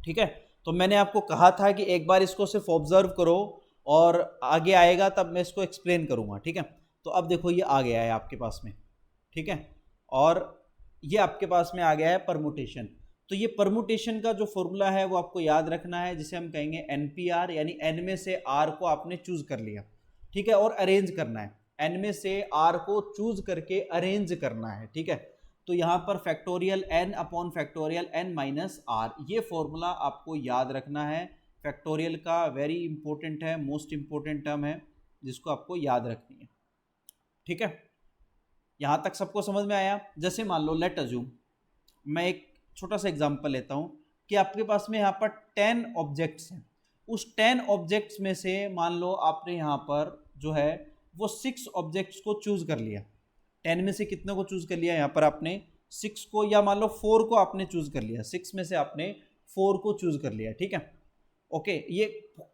ठीक है। तो मैंने आपको कहा था कि एक बार इसको सिर्फ ऑब्जर्व करो और आगे आएगा तब मैं इसको एक्सप्लेन करूँगा, ठीक है। तो अब देखो ये आ गया है आपके पास में, ठीक है। और ये आपके पास में आ गया है परमुटेशन। तो ये परमुटेशन का जो फॉर्मूला है वो आपको याद रखना है, जिसे हम कहेंगे NPR, यानी N में से R को आपने चूज कर लिया, ठीक है, और अरेंज करना है। N में से R को चूज करके अरेंज करना है, ठीक है। तो यहाँ पर factorial N upon factorial N minus R, ये फॉर्मूला आपको याद रखना है। फैक्टोरियल का वेरी इंपॉर्टेंट है, मोस्ट इंपॉर्टेंट टर्म है जिसको आपको याद रखनी है, ठीक है। यहाँ तक सबको समझ में आया। जैसे मान लो लेट अज्यूम, मैं एक छोटा सा एग्जांपल लेता हूँ कि आपके पास में यहाँ पर 10 ऑब्जेक्ट्स हैं। उस 10 ऑब्जेक्ट्स में से मान लो आपने यहाँ पर जो है वो 6 ऑब्जेक्ट्स को चूज कर लिया। 10 में से कितने को चूज कर लिया यहाँ पर आपने? 6 को, या मान लो 4 को आपने चूज कर लिया। 6 में से आपने 4 को चूज कर लिया, ठीक है। ओके, ये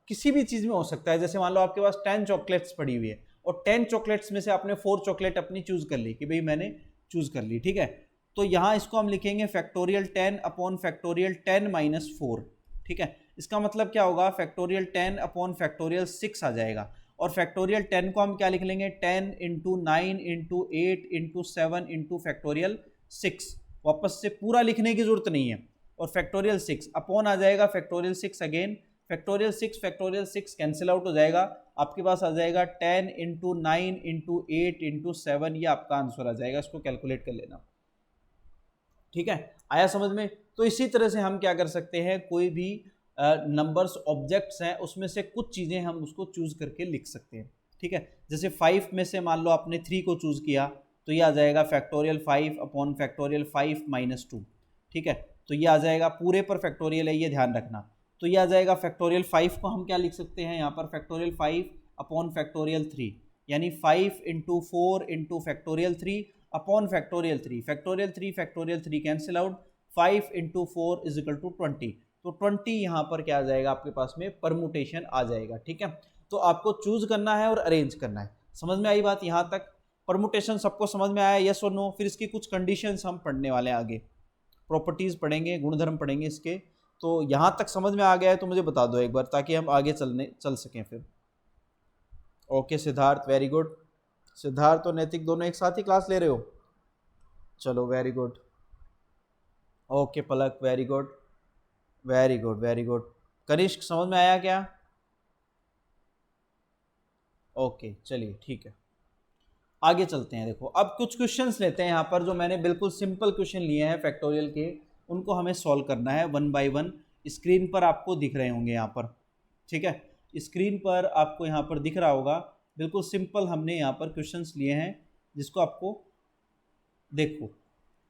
किसी भी चीज में हो सकता है। जैसे मान लो आपके पास 10 चॉकलेट्स पड़ी हुई है और 10 चॉकलेट्स में से आपने 4 चॉकलेट अपनी चूज कर ली कि भाई मैंने चूज कर ली, ठीक है। तो यहाँ इसको हम लिखेंगे फैक्टोरियल 10 अपॉन फैक्टोरियल 10 माइनस 4, ठीक है। इसका मतलब क्या होगा? फैक्टोरियल 10 अपॉन फैक्टोरियल 6 आ जाएगा। और फैक्टोरियल 10 को हम क्या लिख लेंगे? 10 into 9 into 8 into 7 into factorial 6। वापस से पूरा लिखने की जरूरत नहीं है। और फैक्टोरियल 6 अपॉन आ जाएगा factorial 6 again, factorial 6 cancel out हो जाएगा। आपके पास आ जाएगा 10 इंटू 9 इंटू 8 इंटू 7, ये आपका आंसर आ जाएगा। इसको कैलकुलेट कर लेना, ठीक है। आया समझ में? तो इसी तरह से हम क्या कर सकते हैं, कोई भी नंबर्स ऑब्जेक्ट्स हैं उसमें से कुछ चीज़ें हम उसको चूज करके लिख सकते हैं, ठीक है। जैसे 5 में से मान लो आपने 3 को चूज किया तो ये आ जाएगा फैक्टोरियल 5 अपॉन फैक्टोरियल 5 माइनस 2, ठीक है। तो ये आ जाएगा, पूरे पर फैक्टोरियल है, ये ध्यान रखना। तो ये आ जाएगा फैक्टोरियल 5 को हम क्या लिख सकते हैं यहाँ पर? फैक्टोरियल 5 अपॉन फैक्टोरियल 3, यानी 5 into 4 into factorial 3 upon factorial 3। Factorial 3 cancel out, 5 into 4 is equal to 20। तो 20 यहाँ पर क्या आ जाएगा आपके पास में? परमुटेशन आ जाएगा, ठीक है। तो आपको चूज करना है और अरेंज करना है। समझ में आई बात यहाँ तक? परमुटेशन सबको समझ में आया, यस और नो? फिर इसकी कुछ कंडीशंस हम पढ़ने वाले हैं आगे, प्रॉपर्टीज पढ़ेंगे, गुणधर्म पढ़ेंगे इसके। तो यहाँ तक समझ में आ गया है तो मुझे बता दो एक बार, ताकि हम आगे चल सकें फिर। Okay Siddharth, very good. Siddharth और नैतिक दोनों एक साथ ही क्लास ले रहे हो? चलो very good. Okay Palak, very good very good very good. Kanishk समझ में आया क्या? ओके चलिए ठीक है, आगे चलते हैं। देखो अब कुछ क्वेश्चंस लेते हैं यहाँ पर, जो मैंने बिल्कुल सिंपल क्वेश्चन लिए हैं फैक्टोरियल के, उनको हमें सॉल्व करना है वन बाय वन। स्क्रीन पर आपको दिख रहे होंगे यहाँ पर, ठीक है। स्क्रीन पर आपको यहाँ पर दिख रहा होगा, बिल्कुल सिंपल हमने यहाँ पर क्वेश्चंस लिए हैं, जिसको आपको देखो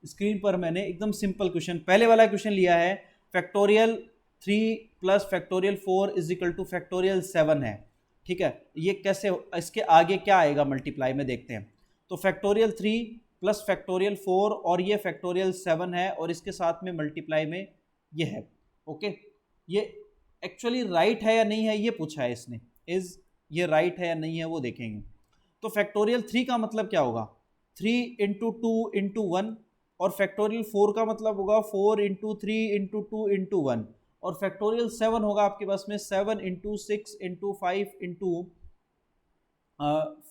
स्क्रीन पर मैंने एकदम सिंपल क्वेश्चन, पहले वाला क्वेश्चन लिया है factorial 3 plus factorial 4 is equal two factorial 7 है, ठीक है। ये कैसे, इसके आगे क्या आएगा मल्टीप्लाई में, देखते हैं। तो फैक्टोरियल 3 प्लस फैक्टोरियल 4 और ये फैक्टोरियल 7 है, और इसके साथ में मल्टीप्लाई में ये है, ओके। ये एक्चुअली राइट है या नहीं है ये पूछा है इसने, इज ये राइट है या नहीं है वो देखेंगे। तो फैक्टोरियल 3 का मतलब क्या होगा? 3 इंटू 2 इंटू 1, और फैक्टोरियल 4 का मतलब होगा 4 इंटू 3 इंटू 2 इंटू 1, और फैक्टोरियल 7 होगा आपके पास में 7 into 6 into 5 into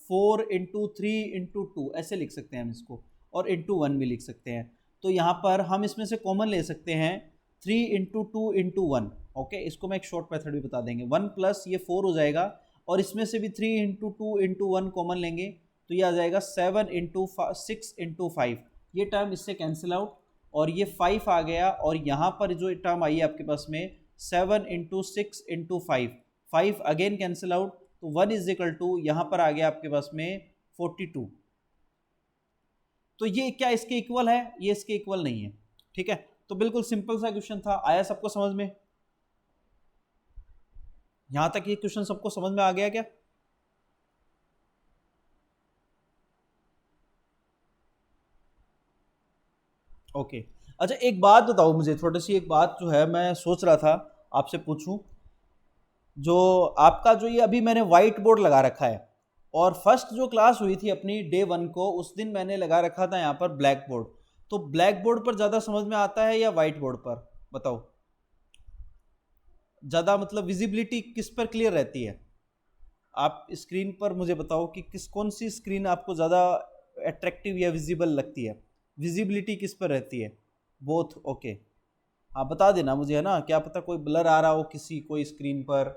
4 into 3 into 2, ऐसे लिख सकते हैं हम इसको, और इंटू 1 भी लिख सकते हैं। तो यहाँ पर हम इसमें से कॉमन ले सकते हैं 3 इंटू 2 इंटू 1, ओके। इसको मैं एक शॉर्ट मेथड भी बता देंगे, 1 प्लस ये 4 हो जाएगा, और इसमें से भी 3 इंटू 2 इंटू 1 कॉमन लेंगे तो ये आ जाएगा 7 इंटू 6 इंटू 5, ये टर्म इससे कैंसिल आउट, और ये 5 आ गया, और यहाँ पर जो टर्म आई है आपके पास में 7 into 6 into 5, 5 again cancel out, तो 1 इज इक्वल टू यहाँ पर आ गया आपके पास में 42। तो ये क्या इसके इक्वल है? ये इसके इक्वल नहीं है, ठीक है। तो बिल्कुल सिंपल सा क्वेश्चन था। आया सबको समझ में? यहां तक ये क्वेश्चन सबको समझ में आ गया क्या? ओके। अच्छा एक बात बताओ मुझे, थोड़ी सी एक बात जो है मैं सोच रहा था आपसे पूछूं। जो आपका जो ये अभी मैंने वाइट बोर्ड लगा रखा है, और फर्स्ट जो क्लास हुई थी अपनी डे 1 को, उस दिन मैंने लगा रखा था यहाँ पर ब्लैक बोर्ड। तो ब्लैक बोर्ड पर ज़्यादा समझ में आता है या वाइट बोर्ड पर? बताओ, ज़्यादा मतलब विजिबिलिटी किस पर क्लियर रहती है? आप स्क्रीन पर मुझे बताओ कि किस कौन सी स्क्रीन आपको ज़्यादा अट्रैक्टिव या विजिबल लगती है? विजिबिलिटी किस पर रहती है? Both, okay. आप बता देना मुझे, है ना, क्या पता कोई ब्लर आ रहा हो किसी कोई स्क्रीन पर,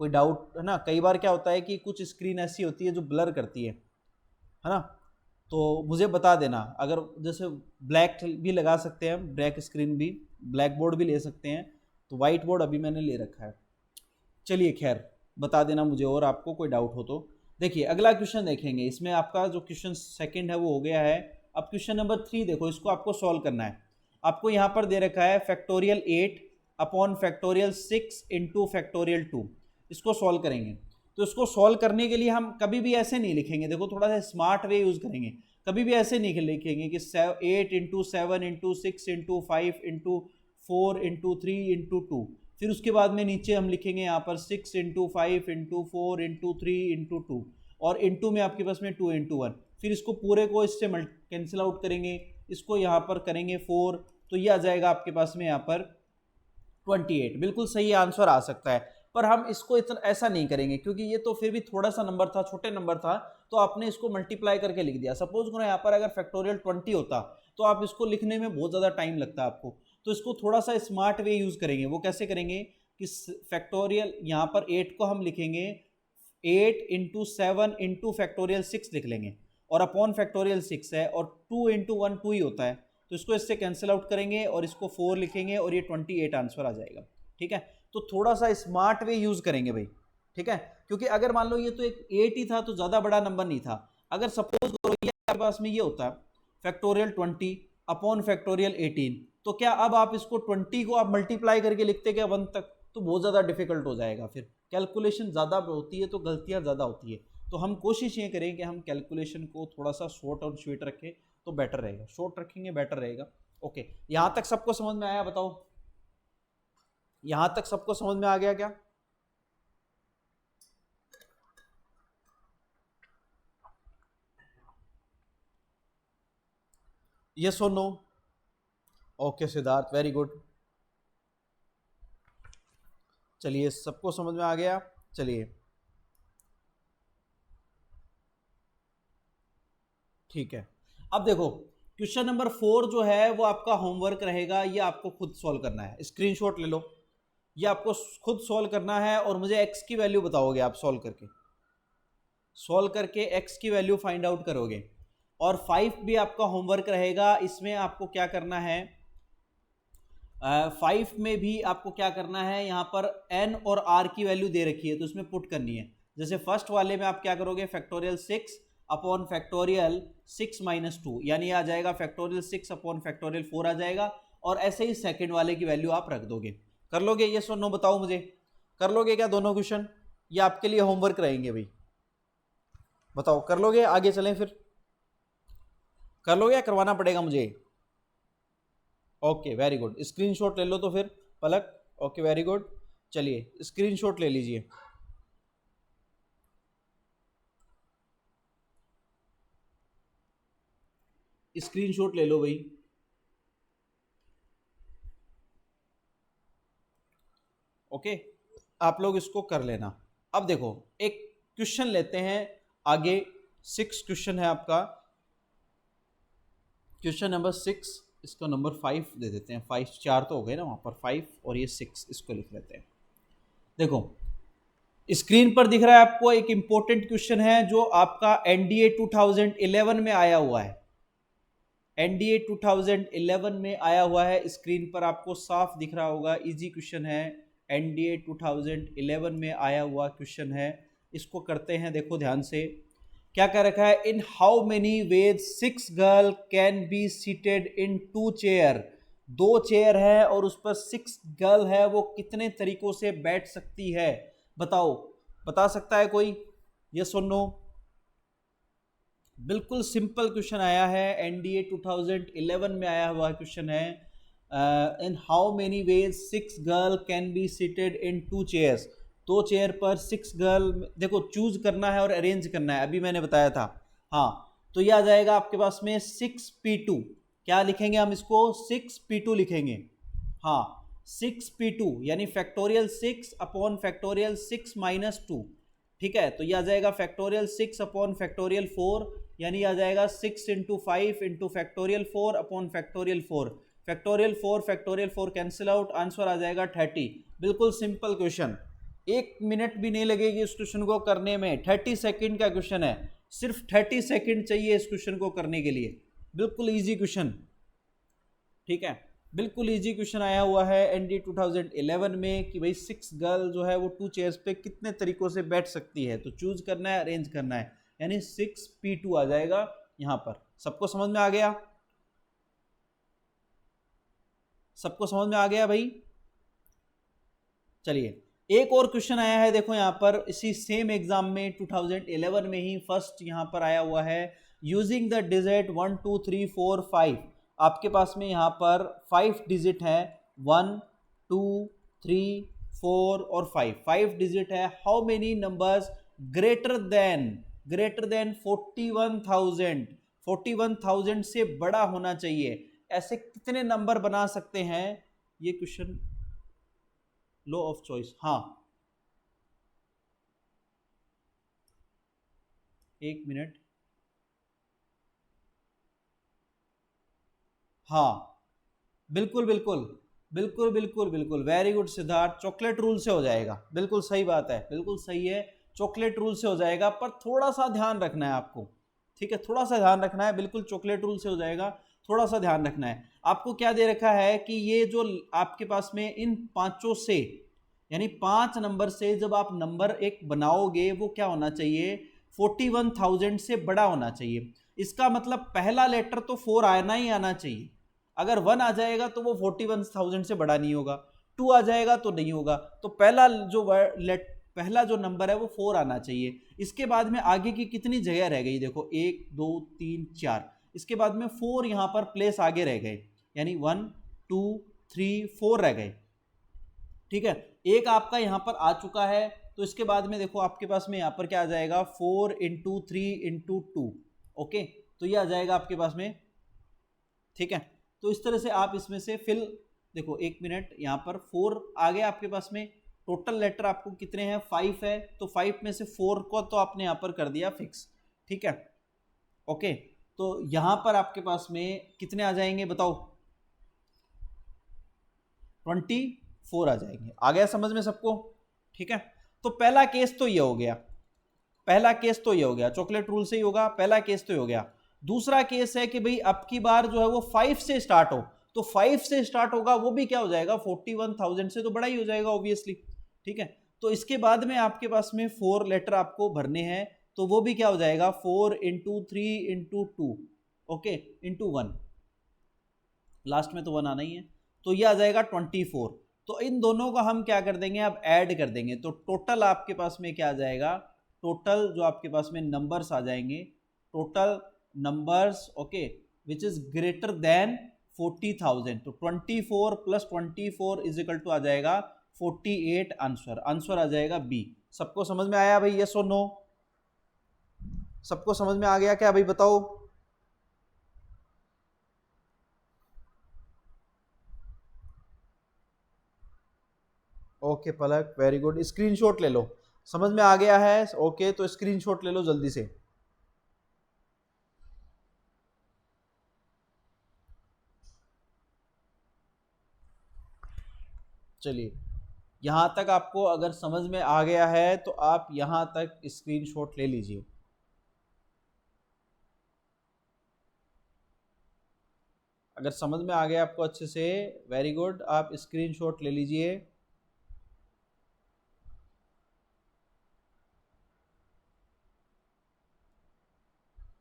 कोई डाउट, है ना। कई बार क्या होता है कि कुछ स्क्रीन ऐसी होती है जो ब्लर करती है ना। तो मुझे बता देना, अगर जैसे ब्लैक भी लगा सकते हैं, ब्लैक स्क्रीन भी, ब्लैक बोर्ड भी ले सकते हैं। तो वाइट बोर्ड अभी मैंने ले रखा है। चलिए खैर, बता देना मुझे और आपको कोई डाउट हो तो। देखिए अगला क्वेश्चन देखेंगे, इसमें आपका जो क्वेश्चन सेकंड है वो हो गया है। अब क्वेश्चन नंबर 3 देखो, इसको आपको सॉल्व करना है। आपको यहाँ पर दे रखा है factorial 8 upon factorial 6 into factorial 2। इसको सॉल्व करेंगे। तो इसको सॉल्व करने के लिए हम कभी भी ऐसे नहीं लिखेंगे, देखो थोड़ा सा स्मार्ट वे यूज़ करेंगे। कभी भी ऐसे नहीं लिखेंगे कि 8 into 7 into 6 into 5 into 4 into 3 into 2, फिर उसके बाद में नीचे हम लिखेंगे यहाँ पर 6 इंटू 5 इंटू 4 इंटू 3 इंटू 2, और इंटू में आपके पास में 2 इंटू 1। फिर इसको पूरे को इससे कैंसिल आउट करेंगे, इसको यहाँ पर करेंगे 4, तो ये आ जाएगा आपके पास में यहाँ पर 28। बिल्कुल सही आंसर आ सकता है, पर हम इसको इतना ऐसा नहीं करेंगे क्योंकि ये तो फिर भी थोड़ा सा नंबर था, छोटे नंबर था, तो आपने इसको मल्टीप्लाई करके लिख दिया। सपोज करो यहाँ पर अगर फैक्टोरियल 20 होता तो आप इसको लिखने में बहुत ज़्यादा टाइम लगता आपको। तो इसको थोड़ा सा स्मार्ट वे यूज़ करेंगे। वो कैसे करेंगे कि फैक्टोरियल यहाँ पर 8 को हम लिखेंगे 8 इंटू 7 इंटू फैक्टोरियल 6 लिख लेंगे, और अपॉन फैक्टोरियल 6 है, और 2 इंटू 1 2 ही होता है, तो इसको इससे कैंसिल आउट करेंगे और इसको 4 लिखेंगे और ये 28 आंसर आ जाएगा। ठीक है, तो थोड़ा सा स्मार्ट वे यूज़ करेंगे भाई। ठीक है, क्योंकि अगर मान लो ये तो एक 8 ही था तो ज़्यादा बड़ा नंबर नहीं था। अगर सपोज करो ये आपके पास में ये होता फैक्टोरियल 20 अपॉन फैक्टोरियल 18, तो क्या अब आप इसको 20 को आप मल्टीप्लाई करके लिखते क्या 1 तक, तो बहुत ज़्यादा डिफिकल्ट हो जाएगा। फिर कैलकुलेशन ज़्यादा होती है तो गलतियाँ ज़्यादा होती है। तो हम कोशिश ये करें कि हम कैलकुलेशन को थोड़ा सा शॉर्ट और स्वीट रखें तो बेटर रहेगा। शॉर्ट रखेंगे बेटर रहेगा। ओके, यहाँ तक सबको समझ में आया? बताओ, यहाँ तक सबको समझ में आ गया क्या? यस और no? Okay Siddharth, very good. चलिए सबको समझ में आ गया। चलिए ठीक है, अब देखो क्वेश्चन नंबर 4 जो है वो आपका होमवर्क रहेगा। ये आपको खुद सॉल्व करना है, स्क्रीनशॉट ले लो। ये आपको खुद सॉल्व करना है और मुझे एक्स की वैल्यू बताओगे आप सॉल्व करके एक्स की वैल्यू फाइंड आउट करोगे। और 5 भी आपका होमवर्क रहेगा। इसमें आपको क्या करना है, 5 में भी आपको क्या करना है, यहाँ पर n और r की वैल्यू दे रखी है तो इसमें पुट करनी है। जैसे फर्स्ट वाले में आप क्या करोगे, फैक्टोरियल 6 अपॉन फैक्टोरियल 6 माइनस 2, यानी आ जाएगा फैक्टोरियल 6 अपॉन फैक्टोरियल 4 आ जाएगा। और ऐसे ही सेकंड वाले की वैल्यू आप रख दोगे। कर लोगे? ये सो नो बताओ मुझे, कर लोगे क्या दोनों क्वेश्चन? ये आपके लिए होमवर्क रहेंगे भाई, बताओ कर लोगे? आगे चलें फिर, कर लोगे या करवाना पड़ेगा मुझे? ओके वेरी गुड, स्क्रीनशॉट ले लो तो फिर पलक। ओके वेरी गुड, चलिए स्क्रीनशॉट ले लीजिए। स्क्रीनशॉट ले लो भाई। ओके, आप लोग इसको कर लेना। अब देखो एक क्वेश्चन लेते हैं आगे। 6 क्वेश्चन है आपका, क्वेश्चन नंबर 6, इसको नंबर 5 दे देते हैं। 5 4 तो हो गए ना वहाँ पर, 5 और ये 6, इसको लिख लेते हैं। देखो स्क्रीन पर दिख रहा है आपको एक इंपॉर्टेंट क्वेश्चन है जो आपका एनडीए 2011 में आया हुआ है। एनडीए 2011 में आया हुआ है, स्क्रीन पर आपको साफ दिख रहा होगा। इजी क्वेश्चन है, एनडीए 2011 में आया हुआ क्वेश्चन है। इसको करते हैं, देखो ध्यान से। क्या कह रखा है, इन how many veg 6 girl can be seated in 2 chair, 2 chair है और उस पर 6 गर्ल है, वो कितने तरीकों से बैठ सकती है, बताओ, बता सकता है कोई, ये सुनो। बिल्कुल सिंपल क्वेश्चन आया है, एनडीए 2011 में आया हुआ क्वेश्चन है। इन how many veg 6 girl can be seated in 2 chairs, 2 chair पर 6 गर्ल, देखो चूज करना है और अरेंज करना है, अभी मैंने बताया था। हाँ, तो ये आ जाएगा आपके पास में 6p2, क्या लिखेंगे हम इसको, 6p2 लिखेंगे। हाँ, 6p2 यानी फैक्टोरियल 6 अपॉन फैक्टोरियल 6 माइनस 2, ठीक है। तो ये आ जाएगा फैक्टोरियल 6 अपॉन फैक्टोरियल 4, यानी आ जाएगा 6 into 5 into factorial 4 upon factorial 4, factorial 4 cancel out, answer आ जाएगा 30। बिल्कुल सिंपल क्वेश्चन, 1 मिनट भी नहीं लगेगी इस क्वेश्चन को करने में, 30 सेकंड का क्वेश्चन है, सिर्फ 30 सेकंड चाहिए इस क्वेश्चन को करने के लिए। बिल्कुल इजी क्वेश्चन, ठीक है, बिल्कुल इजी क्वेश्चन आया हुआ है एनडी 2011 में कि भाई 6 गर्ल जो है वो 2 चेयर्स पे कितने तरीकों से बैठ सकती है, तो चूज करना है, अरेंज करना है, यानी 6p2 आ जाएगा यहां पर। सबको समझ में आ गया, सबको समझ में आ गया भाई। चलिए एक और क्वेश्चन आया है, देखो यहाँ पर इसी सेम एग्जाम में 2011 में ही फर्स्ट यहाँ पर आया हुआ है, यूजिंग द डिजिट 1 2 3 4 5, आपके पास में यहाँ पर 5 डिजिट है, 1 2 3 4 और 5 डिजिट है। How many numbers greater than 41,000, 41,000 से बड़ा होना चाहिए, ऐसे कितने नंबर बना सकते हैं, ये क्वेश्चन लो ऑफ चॉइस। हाँ, 1 मिनट, हाँ बिल्कुल बिल्कुल बिल्कुल बिल्कुल बिल्कुल, very good Siddharth, chocolate rule से हो जाएगा, बिल्कुल सही बात है, बिल्कुल सही है, चॉकलेट रूल से हो जाएगा, पर थोड़ा सा ध्यान रखना है आपको, ठीक है, थोड़ा सा ध्यान रखना है, बिल्कुल चॉकलेट रूल से हो जाएगा, थोड़ा सा ध्यान रखना है। आपको क्या दे रखा है कि ये जो आपके पास में इन पांचों से, यानी 5 नंबर से जब आप नंबर एक बनाओगे वो क्या होना चाहिए, 41,000 से बड़ा होना चाहिए। इसका मतलब पहला लेटर तो 4 आना ही आना चाहिए, अगर 1 आ जाएगा तो वो 41,000 से बड़ा नहीं होगा, 2 आ जाएगा तो नहीं होगा, तो पहला जो नंबर है वो 4 आना चाहिए। इसके बाद में आगे की कितनी जगह रह गई, देखो 1 2 3 4, इसके बाद में 4 यहां पर प्लेस आगे रह गए, यानी 1 2 3 4 रह गए, ठीक है। एक आपका यहां पर आ चुका है, तो इसके बाद में देखो आपके पास में यहां पर क्या आ जाएगा, 4 इंटू 3 इंटू 2, ओके, तो ये आ जाएगा आपके पास में, ठीक है। तो इस तरह से आप इसमें से फिल, देखो 1 मिनट, यहां पर 4 आ गया आपके पास में, टोटल लेटर आपको कितने हैं, 5 है, तो 5 में से 4 को तो आपने यहां पर कर दिया फिक्स, ठीक है, ओके। तो यहां पर आपके पास में कितने आ जाएंगे बताओ, 24 आ जाएंगे, आ गया समझ में सबको, ठीक है। तो पहला केस तो ये हो गया, पहला केस तो ये हो गया, चॉकलेट रूल से ही होगा, पहला केस तो ये हो गया। दूसरा केस है कि भाई अब की बार जो है वो 5 से स्टार्ट हो, तो 5 से स्टार्ट होगा, वो भी क्या हो जाएगा, 41,000 से तो बड़ा ही हो जाएगा ऑब्वियसली, ठीक है। तो इसके बाद में आपके पास में 4 लेटर आपको भरने हैं, तो वो भी क्या हो जाएगा, 4 into 3 into 2, okay, into 1, last में तो 1 आना ही है, तो ये आ जाएगा 24। तो इन दोनों का हम क्या कर देंगे, अब ऐड कर देंगे, तो टोटल आपके पास में क्या आ जाएगा, टोटल जो आपके पास में नंबर्स आ जाएंगे, total numbers, okay, which is greater than 40,000, तो 24 प्लस 24 इज इक्वल टू आ जाएगा 48, आंसर, आंसर आ जाएगा बी। सबको समझ में आया भाई, यस और नो, सबको समझ में आ गया क्या भाई, बताओ। Okay Palak, very good, screenshot ले लो, समझ में आ गया है, ओके, तो स्क्रीनशॉट ले लो जल्दी से। चलिए, यहां तक आपको अगर समझ में आ गया है तो आप यहां तक स्क्रीनशॉट ले लीजिए। अगर समझ में आ गया आपको अच्छे से, वेरी गुड, आप स्क्रीनशॉट ले लीजिए।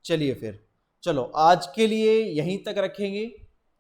चलिए फिर, चलो आज के लिए यहीं तक रखेंगे।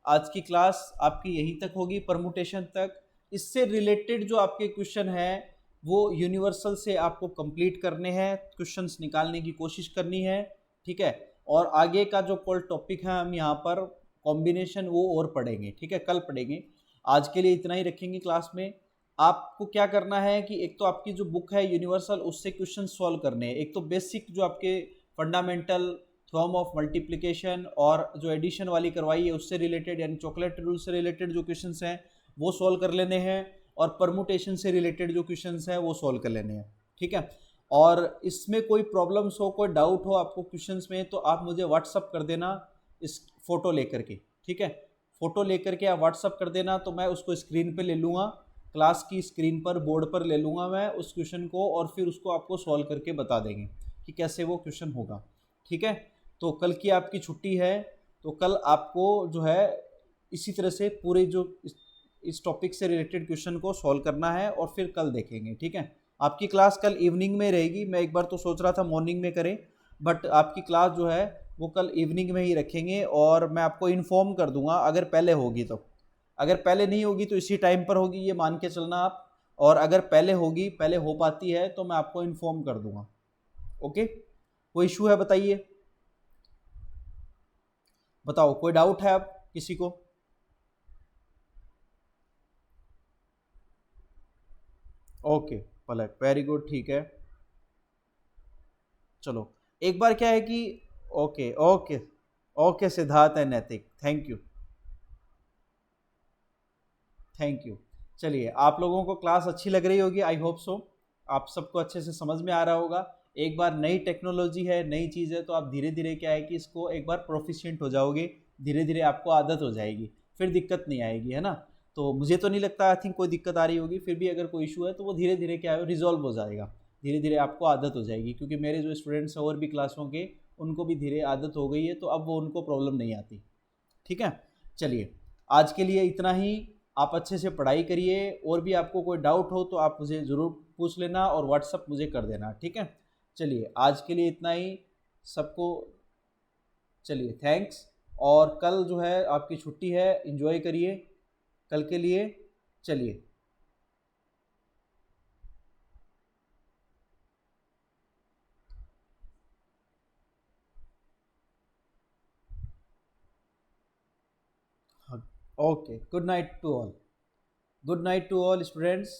आज की क्लास आपकी यहीं तक होगी, परमुटेशन तक। इससे रिलेटेड जो आपके क्वेश्चन हैं वो यूनिवर्सल से आपको कंप्लीट करने हैं, क्वेश्चंस निकालने की कोशिश करनी है, ठीक है। और आगे का जो कॉल टॉपिक है हम यहाँ पर कॉम्बिनेशन वो और पढ़ेंगे, ठीक है, कल पढ़ेंगे। आज के लिए इतना ही रखेंगे क्लास में। आपको क्या करना है कि एक तो आपकी जो बुक है यूनिवर्सल, उससे क्वेश्चन सॉल्व करने हैं। एक तो बेसिक जो आपके फंडामेंटल थ्योरम ऑफ मल्टीप्लिकेशन और जो एडिशन वाली करवाई है उससे रिलेटेड, यानी चॉकलेट रूल से रिलेटेड जो क्वेश्चंस हैं वो सॉल्व कर लेने हैं, और परमुटेशन से रिलेटेड जो क्वेश्चंस हैं वो सॉल्व कर लेने हैं, ठीक है। और इसमें कोई प्रॉब्लम्स हो, कोई डाउट हो आपको क्वेश्चंस में, तो आप मुझे व्हाट्सअप कर देना इस फोटो लेकर के, ठीक है। फोटो लेकर के आप व्हाट्सअप कर देना, तो मैं उसको स्क्रीन पे ले लूँगा, क्लास की स्क्रीन पर, बोर्ड पर ले लूँगा मैं उस क्वेश्चन को, और फिर उसको आपको सॉल्व करके बता देंगे कि कैसे वो क्वेश्चन होगा, ठीक है। तो कल की आपकी छुट्टी है, तो कल आपको जो है इसी तरह से पूरे जो इस टॉपिक से रिलेटेड क्वेश्चन को सॉल्व करना है, और फिर कल देखेंगे, ठीक है। आपकी क्लास कल इवनिंग में रहेगी। मैं एक बार तो सोच रहा था मॉर्निंग में करें, बट आपकी क्लास जो है वो कल इवनिंग में ही रखेंगे, और मैं आपको इन्फॉर्म कर दूंगा अगर पहले होगी तो। अगर पहले नहीं होगी तो इसी टाइम पर होगी, ये मान के चलना आप। और अगर पहले होगी, पहले हो पाती है, तो मैं आपको इन्फॉर्म कर दूंगा। ओके, कोई इशू है बताइए, बताओ, कोई डाउट है आप किसी को? ओके पलक, वेरी गुड, ठीक है। चलो, एक बार क्या है कि okay okay, okay Siddharth and नैतिक, थैंक यू, थैंक यू। चलिए, आप लोगों को क्लास अच्छी लग रही होगी, आई होप सो। आप सबको अच्छे से समझ में आ रहा होगा। एक बार नई टेक्नोलॉजी है, नई चीज़ है, तो आप धीरे धीरे क्या है कि इसको एक बार प्रोफिशिएंट हो जाओगे, धीरे धीरे आपको आदत हो जाएगी, फिर दिक्कत नहीं आएगी, है ना। तो मुझे तो नहीं लगता आई थिंक कोई दिक्कत आ रही होगी, फिर भी अगर कोई इशू है तो वो धीरे धीरे क्या है रिजॉल्व हो जाएगा, धीरे धीरे आपको आदत हो जाएगी, क्योंकि मेरे जो स्टूडेंट्स हैं और भी क्लासों के, उनको भी धीरे आदत हो गई है, तो अब वो उनको प्रॉब्लम नहीं आती, ठीक है। चलिए, आज के लिए इतना ही। आप अच्छे से पढ़ाई करिए, और भी आपको कोई डाउट हो तो आप मुझे ज़रूर पूछ लेना, और व्हाट्सअप मुझे कर देना, ठीक है। चलिए, आज के लिए इतना ही सबको। चलिए, थैंक्स। और कल जो है आपकी छुट्टी है, इंजॉय करिए कल के लिए। चलिए, okay, good night to all, good night to all students.